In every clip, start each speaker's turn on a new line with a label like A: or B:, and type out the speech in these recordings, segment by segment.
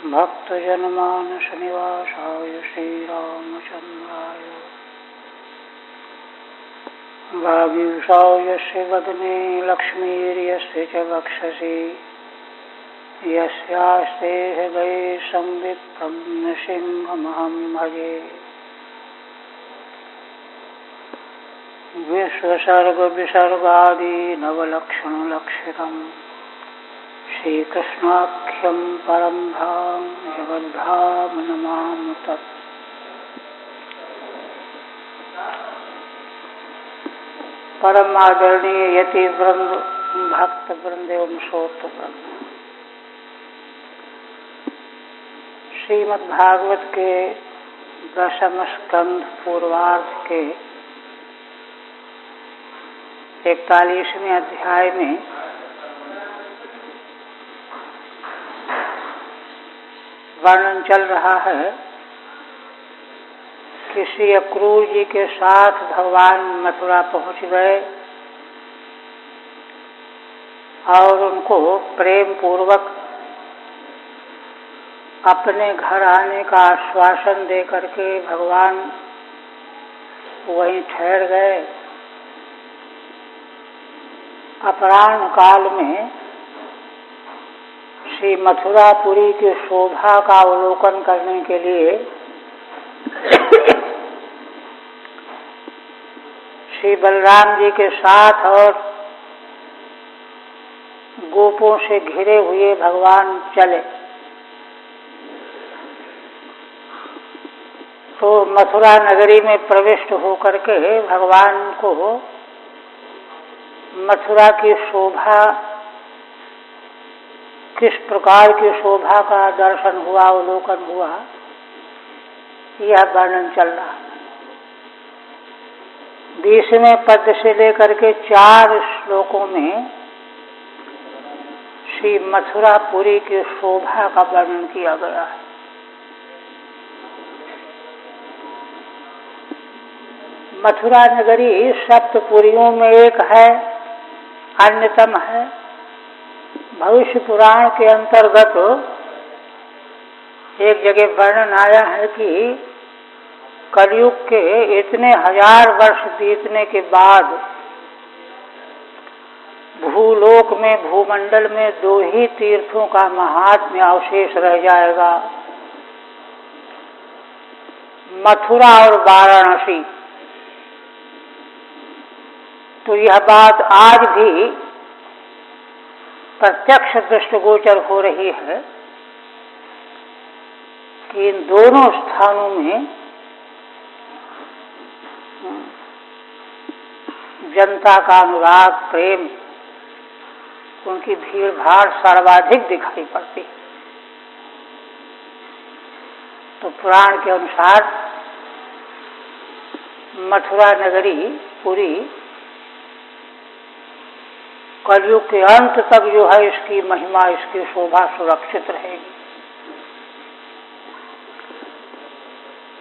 A: भक्तजनमानस निवासाय श्रीरामचन्द्राय वागीशाय यस्य वदने लक्ष्मीर्यस्य च वक्षसि यस्यास्ते हृदये संवित्तं नृसिंहमहं भजे। विश्वसर्गविसर्गादि नवलक्षणलक्षितम् श्रीकृष्णाख्यं परं धाम जगद्धाम नमामि तत्। परम आदरणीय यति वृंद, भक्त वृंद एवं श्रोत वृंद, श्रीमद्भागवत के दशम स्कंध पूर्वार्ध के 41वें अध्याय में वर्णन चल रहा है कि श्री अक्रूर जी के साथ भगवान मथुरा पहुंच गए और उनको प्रेम पूर्वक अपने घर आने का आश्वासन दे करके भगवान वहीं ठहर गए। अपराह्न काल में श्री मथुरापुरी की शोभा का अवलोकन करने के लिए श्री बलराम जी के साथ और गोपों से घिरे हुए भगवान चले तो मथुरा नगरी में प्रविष्ट होकर के भगवान को मथुरा की शोभा, किस प्रकार की शोभा का दर्शन हुआ, अवलोकन हुआ, यह वर्णन चल रहा है। 20वें पद से लेकर के 4 श्लोकों में श्री मथुरापुरी की शोभा का वर्णन किया गया है। मथुरा नगरी सप्तपुरियों में एक है, अन्यतम है। भविष्य पुराण के अंतर्गत एक जगह वर्णन आया है कि कलयुग के इतने 1000 वर्ष बीतने के बाद भूलोक में, भूमंडल में 2 ही तीर्थों का महात्म्य अवशेष रह जाएगा, मथुरा और वाराणसी। तो यह बात आज भी प्रत्यक्ष दृष्टिगोचर हो रही है कि इन दोनों स्थानों में जनता का अनुराग, प्रेम, उनकी भीड़ भाड़ सर्वाधिक दिखाई पड़ती है। तो पुराण के अनुसार मथुरा नगरी पूरी कलयुग के अंत तक जो है इसकी महिमा, इसकी शोभा सुरक्षित रहेगी।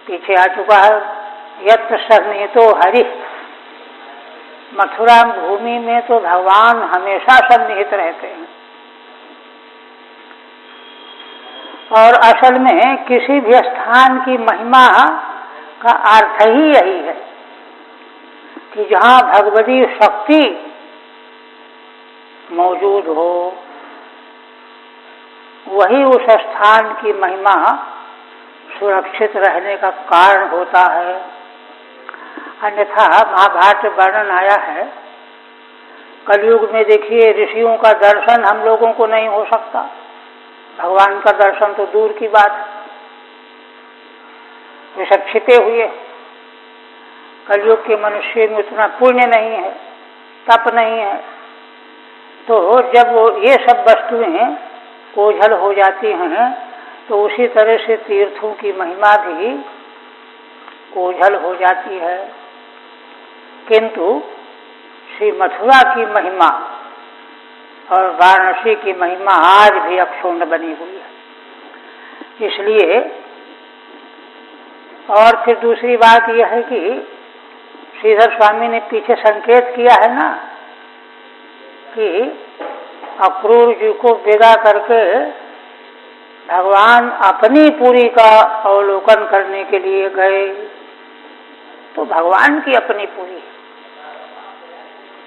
A: पीछे आ चुका है, यत्र सन्निहितो हरि, मथुरा भूमि में तो भगवान हमेशा सन्निहित रहते हैं। और असल में किसी भी स्थान की महिमा का अर्थ ही यही है कि जहाँ भगवती शक्ति मौजूद हो, वही उस स्थान की महिमा सुरक्षित रहने का कारण होता है। अन्यथा महाभारत में वर्णन आया है, कलयुग में देखिए ऋषियों का दर्शन हम लोगों को नहीं हो सकता, भगवान का दर्शन तो दूर की बात है, वे सब छिपे हुए। कलयुग के मनुष्य में उतना पुण्य नहीं है, तप नहीं है, तो जब ये सब वस्तुएं ओझल हो जाती हैं तो उसी तरह से तीर्थों की महिमा भी ओझल हो जाती है। किंतु श्री मथुरा की महिमा और वाराणसी की महिमा आज भी अक्षुण्ण बनी हुई है। इसलिए और फिर दूसरी बात यह है कि श्रीधर स्वामी ने पीछे संकेत किया है ना कि अक्रूर जी को विदा करके भगवान अपनी पुरी का अवलोकन करने के लिए गए। तो भगवान की अपनी पुरी,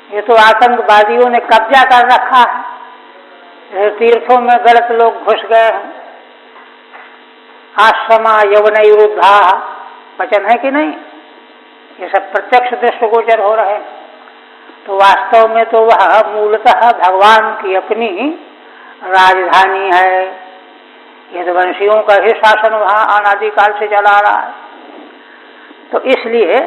A: ये तो आतंकवादियों ने कब्जा कर रखा है। तीर्थों में गलत लोग घुस गए हैं। आश्रमा यवनैरुद्धा वचन है कि नहीं, ये सब प्रत्यक्ष दृष्टिगोचर हो रहे हैं। तो वास्तव में तो वह मूलतः भगवान की अपनी राजधानी है। यदुवंशियों का ही शासन वहाँ अनादिकाल से चला रहा है। तो इसलिए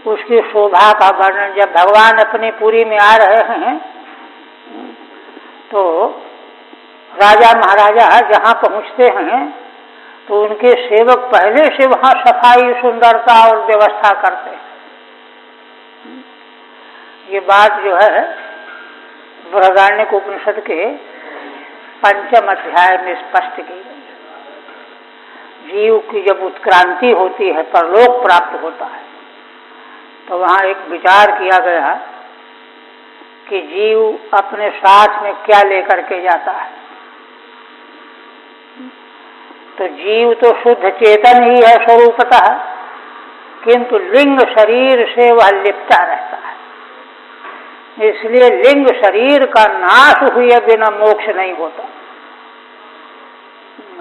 A: उसकी शोभा का वर्णन, जब भगवान अपनी पुरी में आ रहे हैं तो राजा महाराजा जहाँ पहुँचते हैं तो उनके सेवक पहले से वहाँ सफाई, सुंदरता और व्यवस्था करते हैं। ये बात जो है बृहदारण्यक उपनिषद के 5वें अध्याय में स्पष्ट की गई। जीव की जब उत्क्रांति होती है, परलोक प्राप्त होता है, तो वहाँ एक विचार किया गया कि जीव अपने साथ में क्या लेकर के जाता है। तो जीव तो शुद्ध चेतन ही है स्वरूपतः, किंतु लिंग शरीर से वह लिपटा रहता है। इसलिए लिंग शरीर का नाश हुए बिना मोक्ष नहीं होता,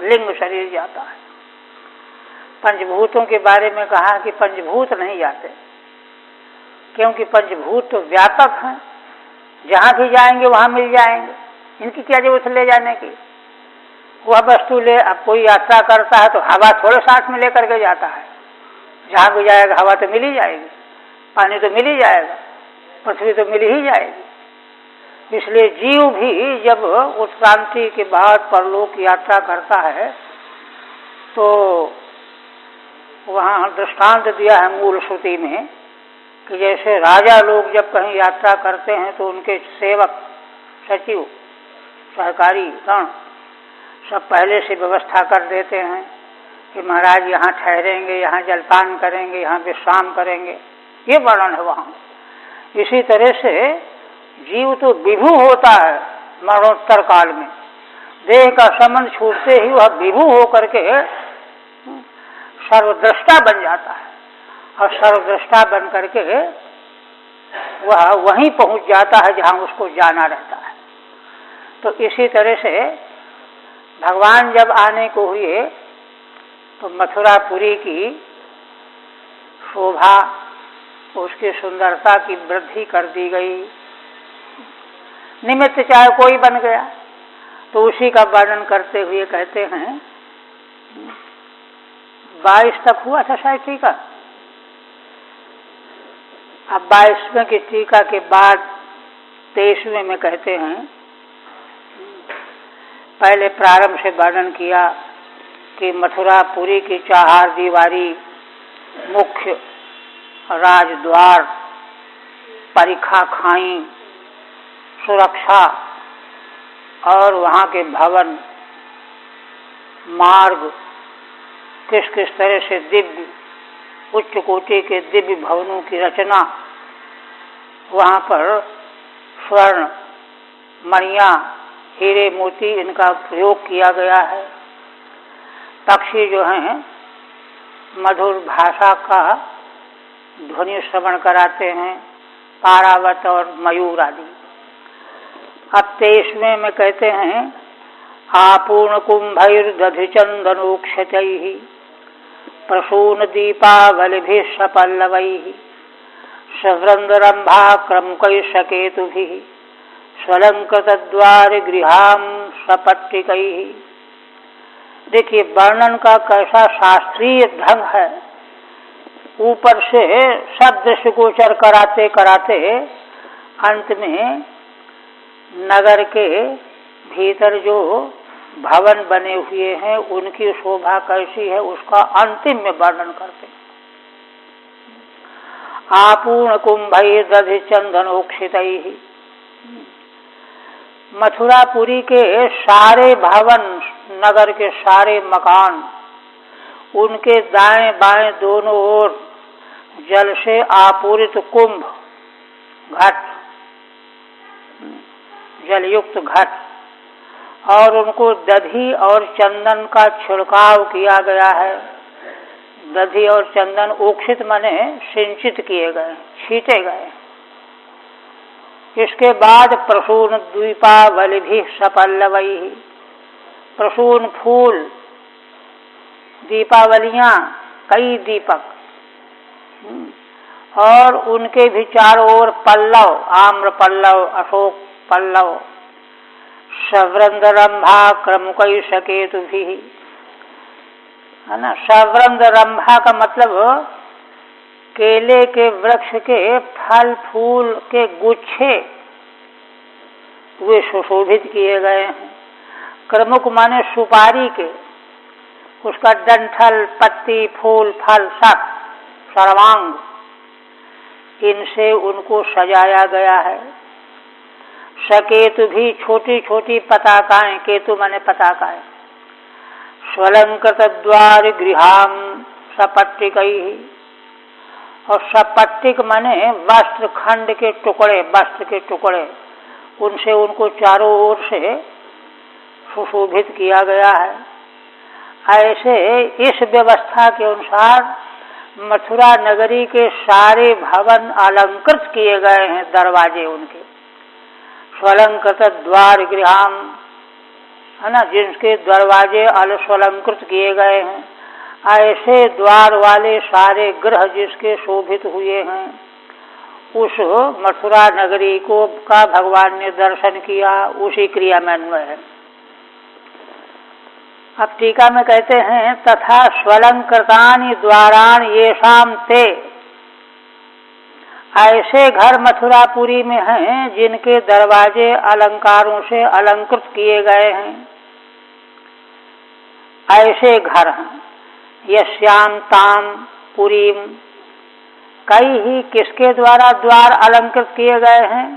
A: लिंग शरीर जाता है। पंचभूतों के बारे में कहा कि पंचभूत नहीं जाते, क्योंकि पंचभूत तो व्यापक हैं, जहाँ भी जाएंगे वहाँ मिल जाएंगे, इनकी क्या जरूरत ले जाने की। वह वस्तु ले, अब कोई यात्रा करता है तो हवा थोड़े साथ में लेकर के जाता है, जहाँ भी जाएगा हवा तो मिल ही जाएगी, पानी तो मिल ही जाएगा, पृथ्वी तो मिल ही जाएगी। इसलिए जीव भी जब उत्क्रांति के बाद परलोक यात्रा करता है तो वहाँ दृष्टांत दिया है मूल श्रुति में कि जैसे राजा लोग जब कहीं यात्रा करते हैं तो उनके सेवक, सचिव, सहकारी गण सब पहले से व्यवस्था कर देते हैं कि महाराज यहाँ ठहरेंगे, यहाँ जलपान करेंगे, यहाँ विश्राम करेंगे, ये वर्णन है वहाँ। इसी तरह से जीव तो विभू होता है मरणोत्तर काल में, देह का संबंध छूटते ही वह विभू होकर के सर्वद्रष्टा बन जाता है, और सर्वद्रष्टा बन करके वह वहीं पहुंच जाता है जहां उसको जाना रहता है। तो इसी तरह से भगवान जब आने को हुए तो मथुरापुरी की शोभा, उसकी सुंदरता की वृद्धि कर दी गई। निमित्त चाहे कोई बन गया, तो उसी का वर्णन करते हुए कहते हैं 22 तक हुआ था शायद टीका। अब 22वें की टीका के बाद 23वें में कहते हैं, पहले प्रारंभ से वर्णन किया कि मथुरापुरी की चार दीवारी, मुख्य राजद्वार, परिखा खाई, सुरक्षा और वहाँ के भवन, मार्ग, किस किस तरह से दिव्य उच्च कोटि के दिव्य भवनों की रचना, वहाँ पर स्वर्ण, मणियाँ, हीरे मोती इनका प्रयोग किया गया है। पक्षी जो हैं मधुर भाषा का ध्वनि श्रवण कराते हैं, पारावत और मयूर आदि। अब 23वें में कहते हैं, आपूर्ण कुंभैर्दधि चंदनोक्षतैः प्रसून दीपावलिभिः सपल्लवैः सवृंदरंभा क्रमुकैः सकेतुभिः स्वलंकृतद्वार गृहां सपट्टिकैः। देखिए वर्णन का कैसा शास्त्रीय ढंग है। ऊपर से सब दृष्टिगोचर कराते कराते अंत में नगर के भीतर जो भवन बने हुए हैं उनकी शोभा कैसी है उसका अंतिम में वर्णन करते हैं। आपूर्ण कुंभैर्दधि चंदनोक्षितैः, मथुरापुरी के सारे भवन, नगर के सारे मकान, उनके दाएं बाएं दोनों ओर जल से आपूरित कुंभ, घट, जलयुक्त घट, और उनको दधी और चंदन का छिड़काव किया गया है। दधी और चंदन ओक्षित माने सिंचित किए गए, छीटे गए। इसके बाद प्रसून द्वीपावली भी सपल्लवई, प्रसून फूल, दीपावलियां, कई दीपक, और उनके भी चारों ओर पल्लव, आम्र पल्लव, अशोक पल्लव, सवृंद रंभा क्रमुकई सकेतु भी, है ना। सवृंद रंभा का मतलब केले के वृक्ष के फल फूल के गुच्छे वे सुशोभित किए गए हैं। क्रमुक माने सुपारी के, उसका डंठल, पत्ती, फूल, फल सब सर्वांग, इनसे उनको सजाया गया है। सकेतु भी छोटी छोटी पताकाएं, केतु माने पताकाएं। स्वलंकृत द्वार गृहाम सपट्टिकई, और सपट्टिक माने वस्त्र खंड के टुकड़े, वस्त्र के टुकड़े, उनसे उनको चारों ओर से सुशोभित किया गया है। ऐसे इस व्यवस्था के अनुसार मथुरा नगरी के सारे भवन अलंकृत किए गए हैं, दरवाजे उनके। स्वलंकृत द्वार गृहाम, है ना, जिनके दरवाजे स्वलंकृत किए गए हैं। ऐसे द्वार वाले सारे ग्रह जिसके शोभित हुए हैं, उस मथुरा नगरी को का भगवान ने दर्शन किया, उसी क्रिया में अन्वय है। अब टीका में कहते हैं तथा स्वलंकृतानि द्वाराणि येषाम ते, ऐसे घर मथुरापुरी में हैं जिनके दरवाजे अलंकारों से अलंकृत किए गए हैं। ऐसे घर हैं। यस्याम ताम पुरीम, कई ही किसके द्वारा द्वार अलंकृत किए गए हैं,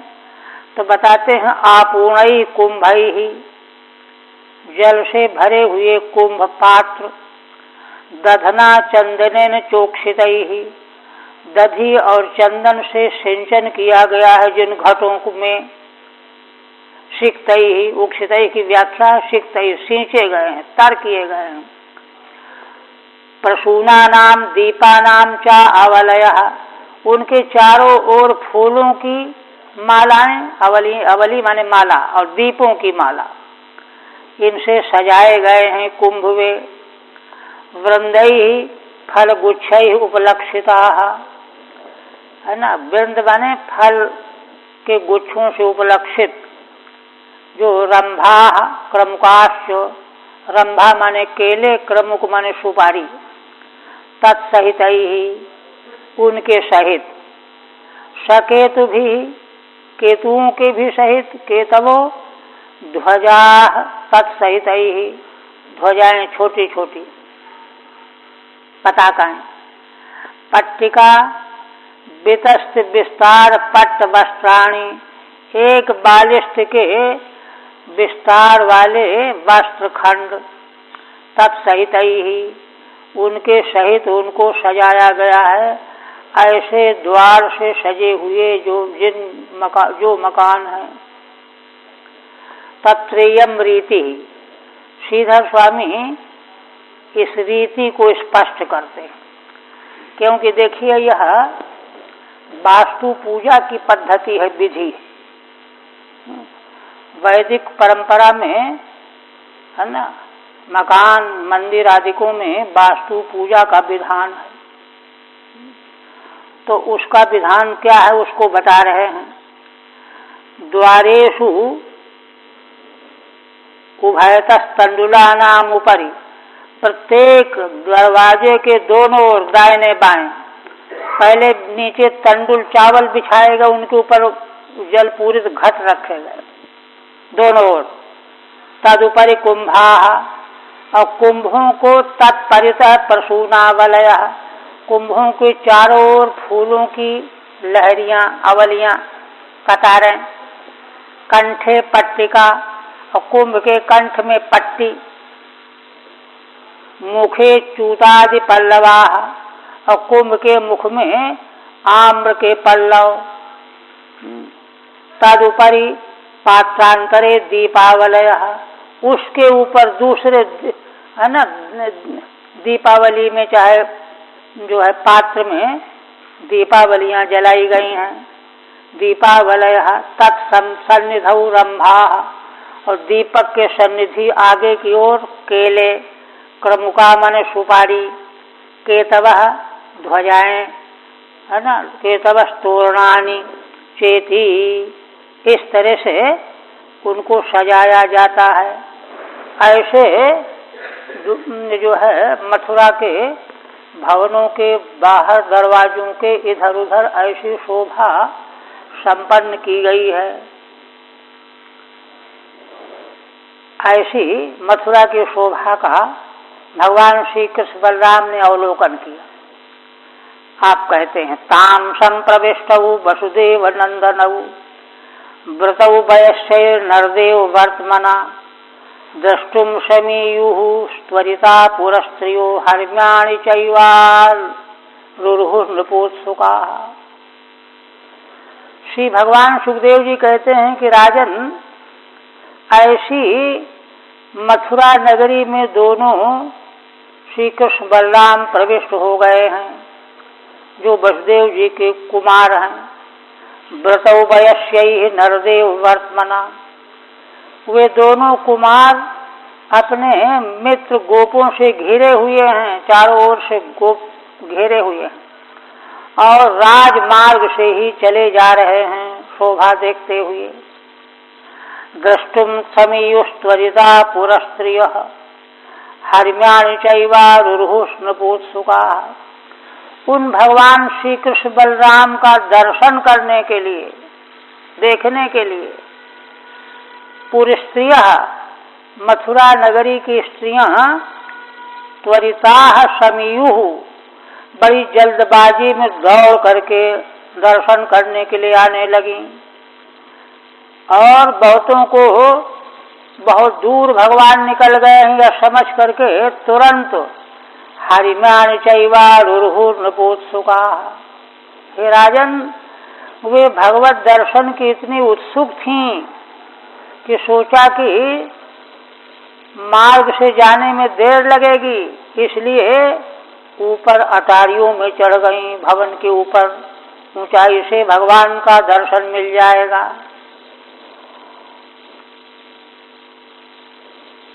A: तो बताते हैं आपूर्णई कुंभई ही, जल से भरे हुए कुंभ पात्र, दधना चंदनेन चोक्षितई ही, दधी और चंदन से सिंचन किया गया है जिन घटों में। सिक्तई ही, उक्षितई की व्याख्या सिक्तई, सींचे गए हैं, तर किए गए हैं। प्रसूना नाम दीपा नाम चा अवलयः, उनके चारों ओर फूलों की मालाएं, अवली, अवली माने माला, और दीपों की माला, इनसे सजाए गए हैं कुंभ वे। वृंदै फल गुच्छै उपलक्षिता, है ना, वृंद माने फल के गुच्छों से उपलक्षित। जो रंभा क्रमुकाश्च, रंभा माने केले, क्रमुक माने सुपारी, तत्सहित ही, उनके सहित। सकेतु भी, केतुओं के भी सहित, केतवो ध्वजा तत्सहित ही, ध्वजाएं छोटी छोटी, पताकाएं। पट्टिका वितस्त विस्तार पट्ट वस्त्राणी, एक बालिष्ठ के विस्तार वाले वस्त्र खंड, तत्सहित ही, उनके सहित उनको सजाया गया है। ऐसे द्वार से सजे हुए जो मकान है। तत्रेयम रीति, श्रीधर स्वामी इस रीति को स्पष्ट करते हैं, क्योंकि देखिए यह वास्तु पूजा की पद्धति है, विधि। वैदिक परंपरा में, है ना, मकान मंदिर आदिकों में वास्तु पूजा का विधान है। तो उसका विधान क्या है उसको बता रहे हैं। द्वारेषु उभयतस्तंडुलानाम उपरि, प्रत्येक दरवाजे के दोनों ओर दाहिने बाएं, पहले नीचे तंडुल चावल बिछाएगा, उनके ऊपर जल पूरित घट रखे गए दोनों ओर। तदुपरि कुंभा, और कुंभों को तत्परितः प्रसूनावलय, कुंभों के चारों ओर फूलों की लहरियां, अवलियां, कतारें। कंठे पट्टिका, और कुंभ के कंठ में पट्टी। मुखे चूतादि पल्लवा, और कुंभ के मुख में आम्र के पल्लव। तदुपरि पात्रांतरे दीपावलय, उसके ऊपर दूसरे है ना, दीपावली में चाहे जो है पात्र में दीपावलियां जलाई गई हैं। दीपावलय तत्सन्निधौ रंभा, और दीपक के सन्निधि आगे की ओर केले, क्रमुका मन सुपारी, केतवः ध्वजाएं, है ना, केतवः तोरणानि चेती, इस तरह से उनको सजाया जाता है। ऐसे जो है मथुरा के भवनों के बाहर दरवाजों के इधर उधर ऐसी शोभा संपन्न की गई है। ऐसी मथुरा की शोभा का भगवान श्री कृष्ण बलराम ने अवलोकन किया। आप कहते हैं ताम संप्रविष्टौ वसुदेव नंदनौ व्रतौ वयस्यैर् नरदेव वर्तमना द्रष्टुम समीयुः त्वरिता पुरस्त्रियो हर्म्याणि चैवारुरुः नृपोत्सुकाः। श्री भगवान सुखदेव जी कहते हैं कि राजन, ऐसी मथुरा नगरी में दोनों श्री कृष्ण बलराम प्रविष्ट हो गए हैं, जो वसुदेव जी के कुमार हैं। व्रतौ वयस्यैः नरदेव वर्तमना, वे दोनों कुमार अपने मित्र गोपों से घिरे हुए हैं, चारों ओर से गोप घेरे हुए हैं, और राजमार्ग से ही चले जा रहे हैं शोभा देखते हुए। द्रष्टुम समीयुस्त्वरिता पुरस्त्रियः हर्म्याणि चैवारुरुः नृपोत्सुकाः। उन भगवान श्री कृष्ण बलराम का दर्शन करने के लिए, देखने के लिए पूरी स्त्रियां, मथुरा नगरी की स्त्रियां त्वरिताः समीयुः, बड़ी जल्दबाजी में दौड़ करके दर्शन करने के लिए आने लगी, और बहुतों को बहुत दूर भगवान निकल गए हैं या समझ करके तुरंत हरिम्याणि चैवारुरुः नृपोत्सुकाः। हे राजन, वे भगवत दर्शन की इतनी उत्सुक थीं कि सोचा कि मार्ग से जाने में देर लगेगी, इसलिए ऊपर अटारियों में चढ़ गईं, भवन के ऊपर ऊंचाई से भगवान का दर्शन मिल जाएगा।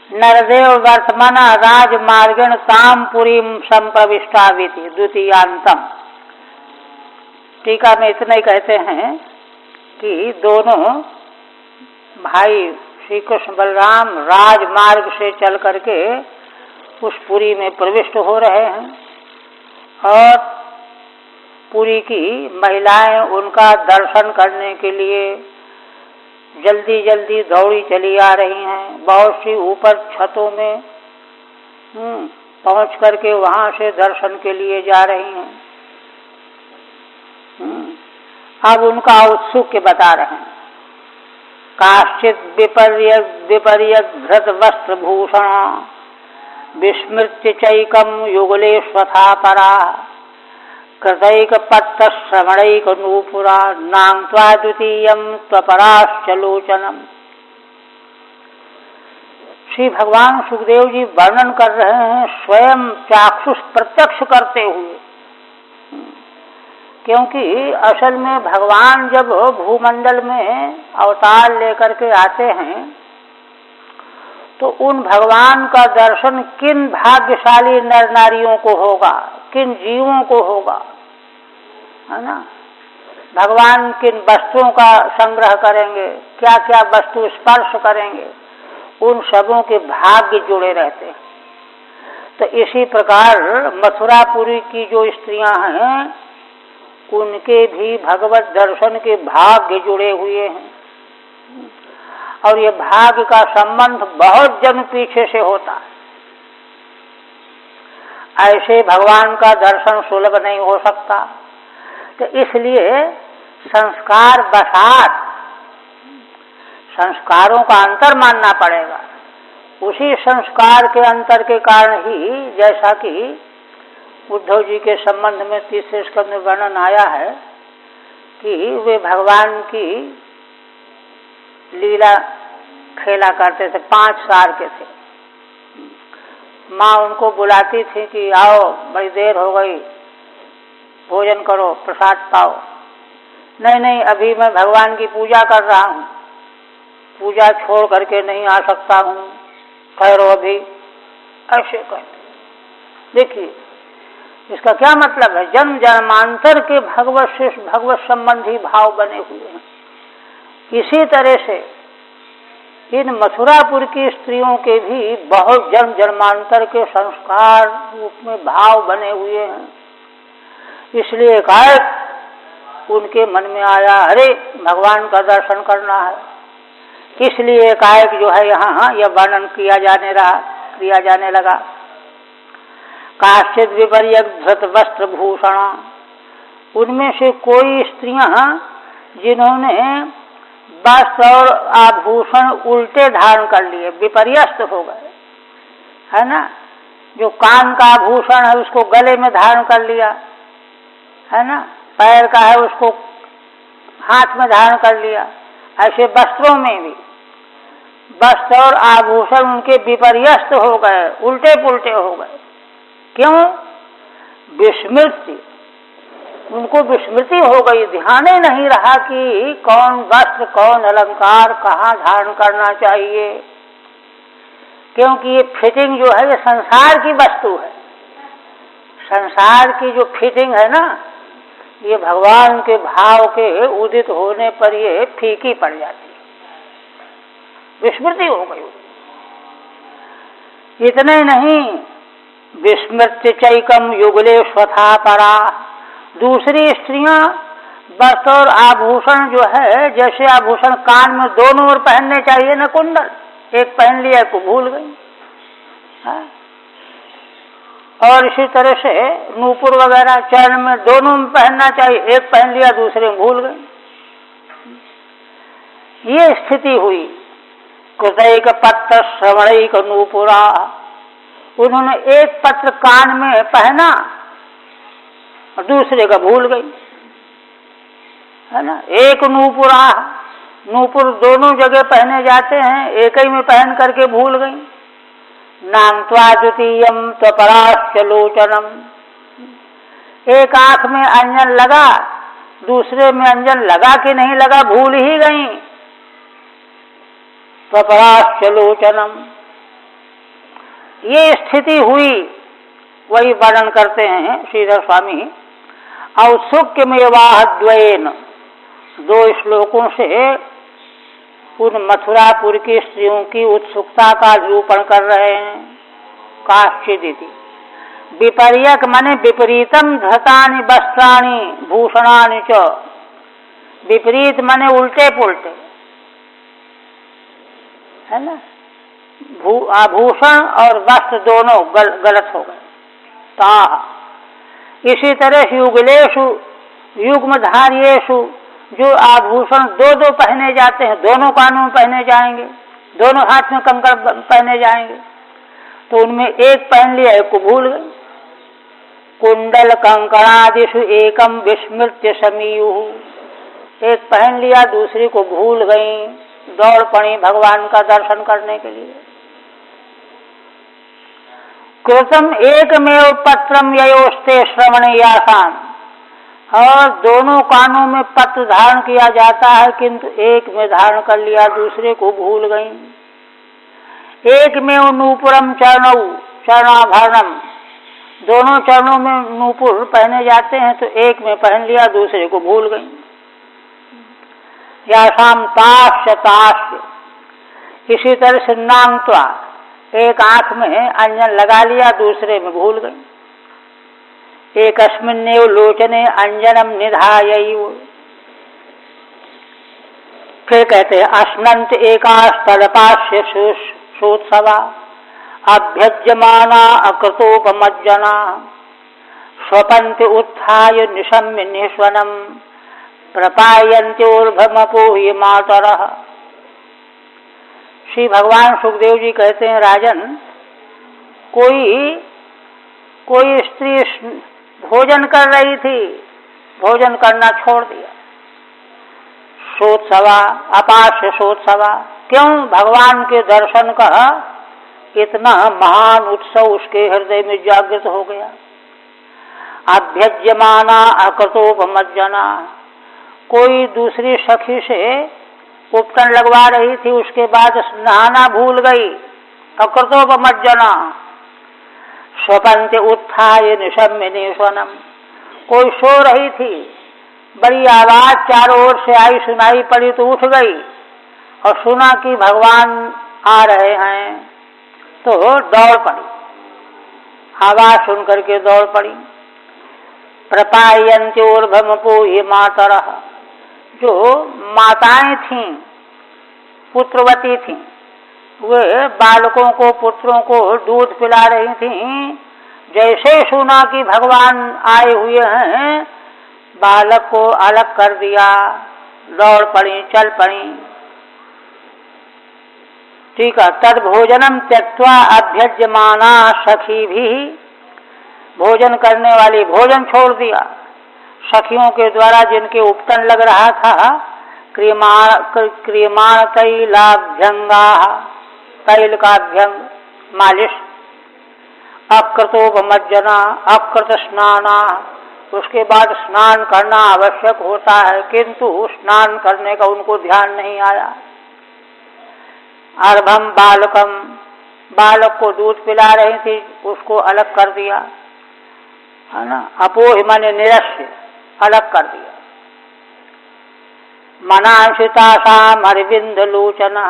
A: नरदेव वर्तमाना राजमार्गेण ताम पुरीम संप्रविष्टाविति द्वितीयांतम। टीका में इतना ही कहते हैं कि दोनों भाई श्री कृष्ण बलराम राजमार्ग से चल करके उस पुरी में प्रविष्ट हो रहे हैं, और पुरी की महिलाएं उनका दर्शन करने के लिए जल्दी जल्दी दौड़ी चली आ रही हैं। बहुत सी ऊपर छतों में पहुंच करके वहां से दर्शन के लिए जा रही हैं। अब उनका औत्सुक्य बता रहे हैं। काश्चित् विपर्यघृत वस्त्र भूषण विस्मृत्य चैकम युगले स्वथा परा कृतैक पट्ट श्रवणैक नूपुरा नांत्वा द्वितीयं त्वपराश्च लोचनम। श्री भगवान सुखदेव जी वर्णन कर रहे हैं स्वयं चाक्षुष प्रत्यक्ष करते हुए, क्योंकि असल में भगवान जब भूमंडल में अवतार लेकर के आते हैं तो उन भगवान का दर्शन किन भाग्यशाली नर नारियों को होगा, किन जीवों को होगा, है ना। भगवान किन वस्तुओं का संग्रह करेंगे, क्या क्या वस्तु स्पर्श करेंगे, उन सबों के भाग्य जुड़े रहते हैं। तो इसी प्रकार मथुरापुरी की जो स्त्रियां हैं उनके भी भगवत दर्शन के भाग्य जुड़े हुए हैं, और ये भाग्य का संबंध बहुत जन्म पीछे से होता है। ऐसे भगवान का दर्शन सुलभ नहीं हो सकता, तो इसलिए संस्कार बसात संस्कारों का अंतर मानना पड़ेगा। उसी संस्कार के अंतर के कारण ही, जैसा कि उद्धव जी के संबंध में तीसरे स्कंद में वर्णन आया है कि वे भगवान की लीला खेला करते थे, 5 साल के थे। माँ उनको बुलाती थी कि आओ, बड़ी देर हो गई, भोजन करो, प्रसाद पाओ। नहीं नहीं, अभी मैं भगवान की पूजा कर रहा हूँ, पूजा छोड़ करके नहीं आ सकता हूँ, ठहरो अभी, ऐसे कहते। देखिए इसका क्या मतलब है, जन्म जन्मांतर के भगवत से भगवत संबंधी भाव बने हुए हैं। इसी तरह से इन मथुरापुर की स्त्रियों के भी बहुत जन्म जन्मांतर के संस्कार रूप में भाव बने हुए हैं। इसलिए एकाएक उनके मन में आया, अरे भगवान का दर्शन करना है। इसलिए एकाएक जो है यहाँ यह वर्णन किया जाने लगा। काश्चित विपर्यधृत वस्त्र भूषण, उनमें से कोई स्त्रियां जिन्होंने वस्त्र और आभूषण उल्टे धारण कर लिए, विपर्यस्त हो गए, है ना। जो कान का आभूषण है उसको गले में धारण कर लिया, है ना, पैर का है उसको हाथ में धारण कर लिया। ऐसे वस्त्रों में भी वस्त्र और आभूषण उनके विपर्यस्त हो गए, उल्टे पुल्टे हो गए। क्यों? विस्मृति, उनको विस्मृति हो गई, ध्यान ही नहीं रहा कि कौन वस्त्र कौन अलंकार कहाँ धारण करना चाहिए। क्योंकि ये फिटिंग जो है ये संसार की वस्तु है, संसार की जो फिटिंग है ना, ये भगवान के भाव के उदित होने पर ये फीकी पड़ जाती है, विस्मृति हो गई। इतने नहीं, विस्मृत्य चैकम युगले स्वथा परा, दूसरी स्त्रियां वस्त्र और आभूषण जो है, जैसे आभूषण कान में दोनों ओर पहनने चाहिए ना, कुंडल, एक पहन लिया को भूल गई, है? और इसी तरह से नूपुर वगैरह चरण में दोनों में पहनना चाहिए, एक पहन लिया दूसरे में भूल गई। ये स्थिति हुई। कृतैक पत्र श्रवणैक नूपुरा, उन्होंने एक पत्र कान में पहना और दूसरे का भूल गई, है ना। एक नूपुरा, नूपुर दोनों जगह पहने जाते हैं, एक ही में पहन करके भूल गई। नाम त्वा द्वितीयम त्वपराश्च लोचनम, एक आंख में अंजन लगा, दूसरे में अंजन लगा कि नहीं लगा भूल ही गई। त्वपराश्च लोचनम, ये स्थिति हुई। वही वर्णन करते हैं श्रीधर स्वामी। औत्सुक्यमेवाह द्वयेन, 2 श्लोकों से उन मथुरापुर की स्त्रियों की उत्सुकता का निरूपण कर रहे हैं। काश्चिदिति विपर्यक माने विपरीतम धृतानि वस्त्राणि भूषणानि च, विपरीत माने उल्टे पुल्टे, है ना। आभूषण और वस्त्र दोनों गलत हो गए। ता इसी तरह युगलेशु, युग्मधार्येषु, जो आभूषण 2-2 पहने जाते हैं, दोनों कानों में पहने जाएंगे, दोनों हाथ में कंकड़ पहने जाएंगे, तो उनमें एक पहन लिया एक को भूल गए। कुंडल कंकणादिषु एकम विस्मृत्य समीयु, एक पहन लिया दूसरी को भूल गई, दौड़ पड़ी भगवान का दर्शन करने के लिए। कृतम एकमेव पत्रम ययोस्ते श्रवणीयासाम, और दोनों कानों में पत्र धारण किया जाता है, किंतु एक में धारण कर लिया दूसरे को भूल गई। एक में नूपुरम चरणौ चरणाभरणम, दोनों चरणों में नूपुर पहने जाते हैं, तो एक में पहन लिया दूसरे को भूल गई। यासाम ताश्च ताश्च, इसी तरह से नाम त्वा, एक आंख में अंजन लगा लिया दूसरे में भूल गई। एकस्मिन्नेव लोचने अंजनम निधायैव, फिर कहते हैं अश्नंत एकास्तलपास्य सोत्सवा अभ्यज्यमाना अकृतोपमज्जना स्वपन्ति उत्थाय निशम्य निःश्वनम प्रपायन्त्योर्भमपोहि मातरः। श्री भगवान सुखदेव जी कहते हैं, राजन, कोई स्त्री भोजन कर रही थी, भोजन करना छोड़ दिया, सोत्सवा अपास्य सोत्सवा, क्यों भगवान के दर्शन का इतना महान उत्सव उसके हृदय में जागृत हो गया। अभ्यज्यमाना अकृतोपमज्जना, कोई दूसरी सखी से उपटन लगवा रही थी, उसके बाद नहाना भूल गई, अकृतोपमज्जना। स्वपंत उत्थाय निशम्य स्वनम, कोई सो रही थी, बड़ी आवाज चारों ओर से आई सुनाई पड़ी तो उठ गई और सुना कि भगवान आ रहे हैं तो दौड़ पड़ी, आवाज सुन करके दौड़ पड़ी। प्रपायन्त्योर्भमपोहि मातरः, जो माताएं थीं, पुत्रवती थीं, वे बालकों को पुत्रों को दूध पिला रही थीं, जैसे सुना कि भगवान आए हुए हैं बालक को अलग कर दिया, दौड़ पड़ी, चल पड़ी। ठीक है। तद भोजनम त्यक्त्वा अभ्यज्यमाना सखी भी, भोजन करने वाली भोजन छोड़ दिया, सखियों के द्वारा जिनके उपटन लग रहा था, क्रियमाण तैलाभ्यंगा, तैल का अभ्यंग मालिश, अकृतोपमज्जना अकृत स्नाना, उसके बाद स्नान करना आवश्यक होता है, किंतु स्नान करने का उनको ध्यान नहीं आया। अर्भम बालकम, बालक को दूध पिला रही थी, उसको अलग कर दिया, है ना। अपोहि माने निरस्य, अलग कर दिया। मनांशितासाम अरविंद लोचना,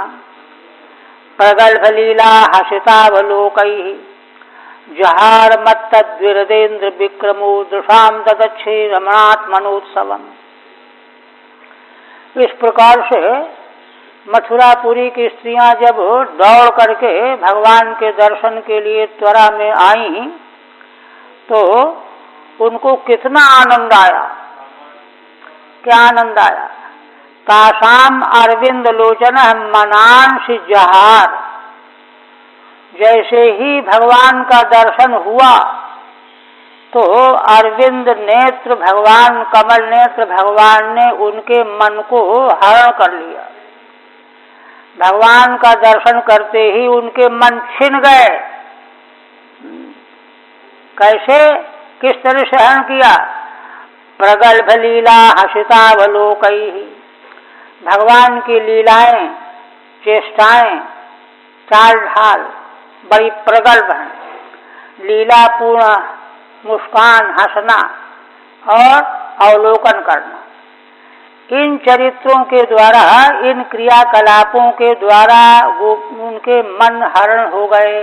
A: प्रगल्भ लीला हसितावलोकैः, जहार मत्तद्विरदेन्द्र विक्रमो दृशाम ददच्छे रमणात्मनोत्सवम। इस प्रकार से मथुरापुरी की स्त्रियां जब दौड़ करके भगवान के दर्शन के लिए त्वरा में आईं तो उनको कितना आनंद आया, क्या आनंद आया। तासाम अरविंद लोचन मनांसि जहार, जैसे ही भगवान का दर्शन हुआ तो अरविंद नेत्र भगवान, कमल नेत्र भगवान ने उनके मन को हरण कर लिया। भगवान का दर्शन करते ही उनके मन छिन गए। कैसे, किस तरह से हरण किया। प्रगल्भ लीला हसितावलोकैः, भगवान की लीलाएं, चेष्टाएं, चाल ढाल बड़ी प्रगल्भ हैं। लीलापूर्ण मुस्कान, हंसना और अवलोकन करना, इन चरित्रों के द्वारा, इन क्रियाकलापों के द्वारा वो उनके मन हरण हो गए।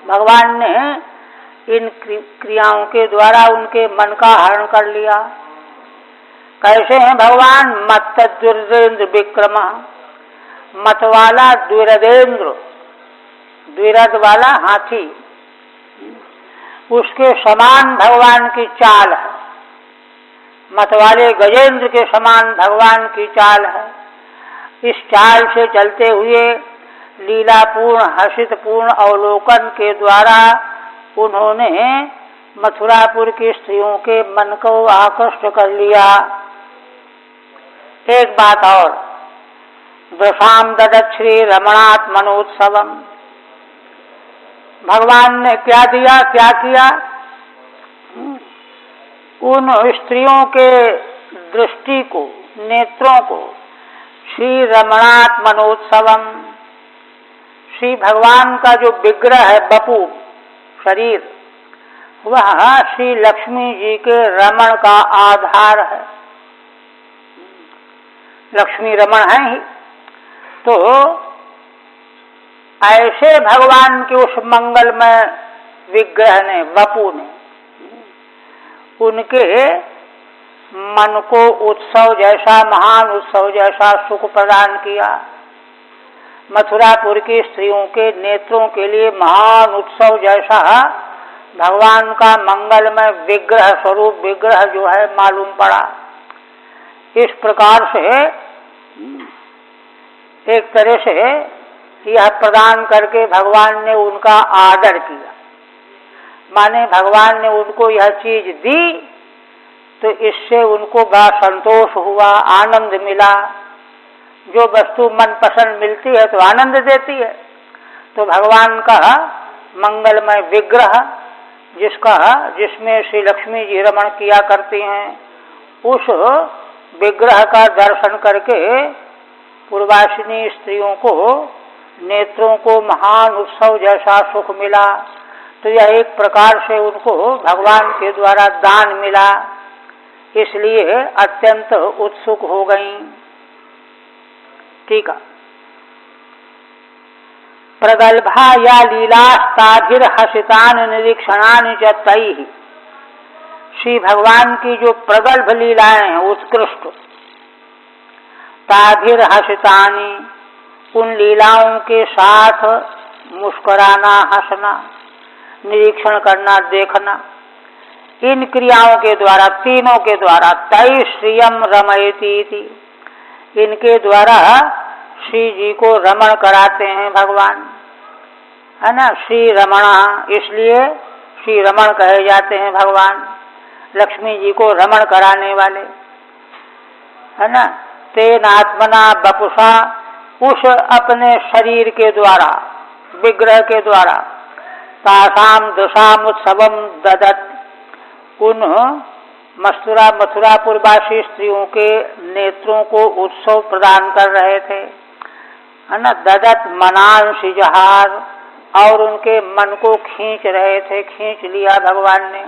A: भगवान ने इन क्रियाओं के द्वारा उनके मन का हरण कर लिया। कैसे हैं भगवान। मत्तद्विरदेन्द्र विक्रमा, मत वाला द्विरदेन्द्र, द्विरद वाला हाथी, उसके समान भगवान की चाल है। मतवाले गजेंद्र के समान भगवान की चाल है। इस चाल से चलते हुए लीलापूर्ण हर्षितपूर्ण अवलोकन के द्वारा उन्होंने मथुरापुर की स्त्रियों के मन को आकृष्ट कर लिया। एक बात और, दशाम ददत् श्री रमणात्मनोत्सवम, भगवान ने क्या दिया, क्या किया। उन स्त्रियों के दृष्टि को, नेत्रों को श्री रमणात्मनोत्सवम, श्री भगवान का जो विग्रह है, बपू शरीर, वह श्री लक्ष्मी जी के रमण का आधार है। लक्ष्मी रमण है ही, तो ऐसे भगवान के उस मंगलमय विग्रह ने, बपू ने, उनके मन को उत्सव जैसा, महान उत्सव जैसा सुख प्रदान किया। मथुरापुर की स्त्रियों के नेत्रों के लिए महान उत्सव जैसा भगवान का मंगलमय विग्रह, स्वरूप विग्रह जो है मालूम पड़ा। इस प्रकार से एक तरह से यह प्रदान करके भगवान ने उनका आदर किया, माने भगवान ने उनको यह चीज दी तो इससे उनको बड़ा संतोष हुआ, आनंद मिला। जो वस्तु मन पसंद मिलती है तो आनंद देती है। तो भगवान का मंगलमय विग्रह जिसमें श्री लक्ष्मी जी रमण किया करती हैं, उस विग्रह का दर्शन करके पूर्वासिनी स्त्रियों को, नेत्रों को महान उत्सव जैसा सुख मिला। तो यह एक प्रकार से उनको भगवान के द्वारा दान मिला, इसलिए अत्यंत उत्सुक हो गईं। ठीक है। प्रगल्भा या लीलास्ताभिर्हसितान निरीक्षणानि च तैः। श्री भगवान की जो प्रगल्भ लीलाएं हैं उत्कृष्ट, ताभिर्हसितानि, उन लीलाओं के साथ मुस्कुराना, हंसना, निरीक्षण करना, देखना, इन क्रियाओं के द्वारा, तीनों के द्वारा, तै श्रियम रमयति, इनके द्वारा श्री जी को रमण कराते हैं भगवान, है ना। श्री रमणा, इसलिए श्री रमण कहे जाते हैं भगवान, लक्ष्मी जी को रमण कराने वाले, है ना। तेन आत्मना बपुषा, उस अपने शरीर के द्वारा, विग्रह के द्वारा, तासाम दशामुत्सवम ददत, उन मथुरापुरवासी स्त्रियों के नेत्रों को उत्सव प्रदान कर रहे थे, है ना। ददत मनांसि जहार, और उनके मन को खींच रहे थे, खींच लिया भगवान ने।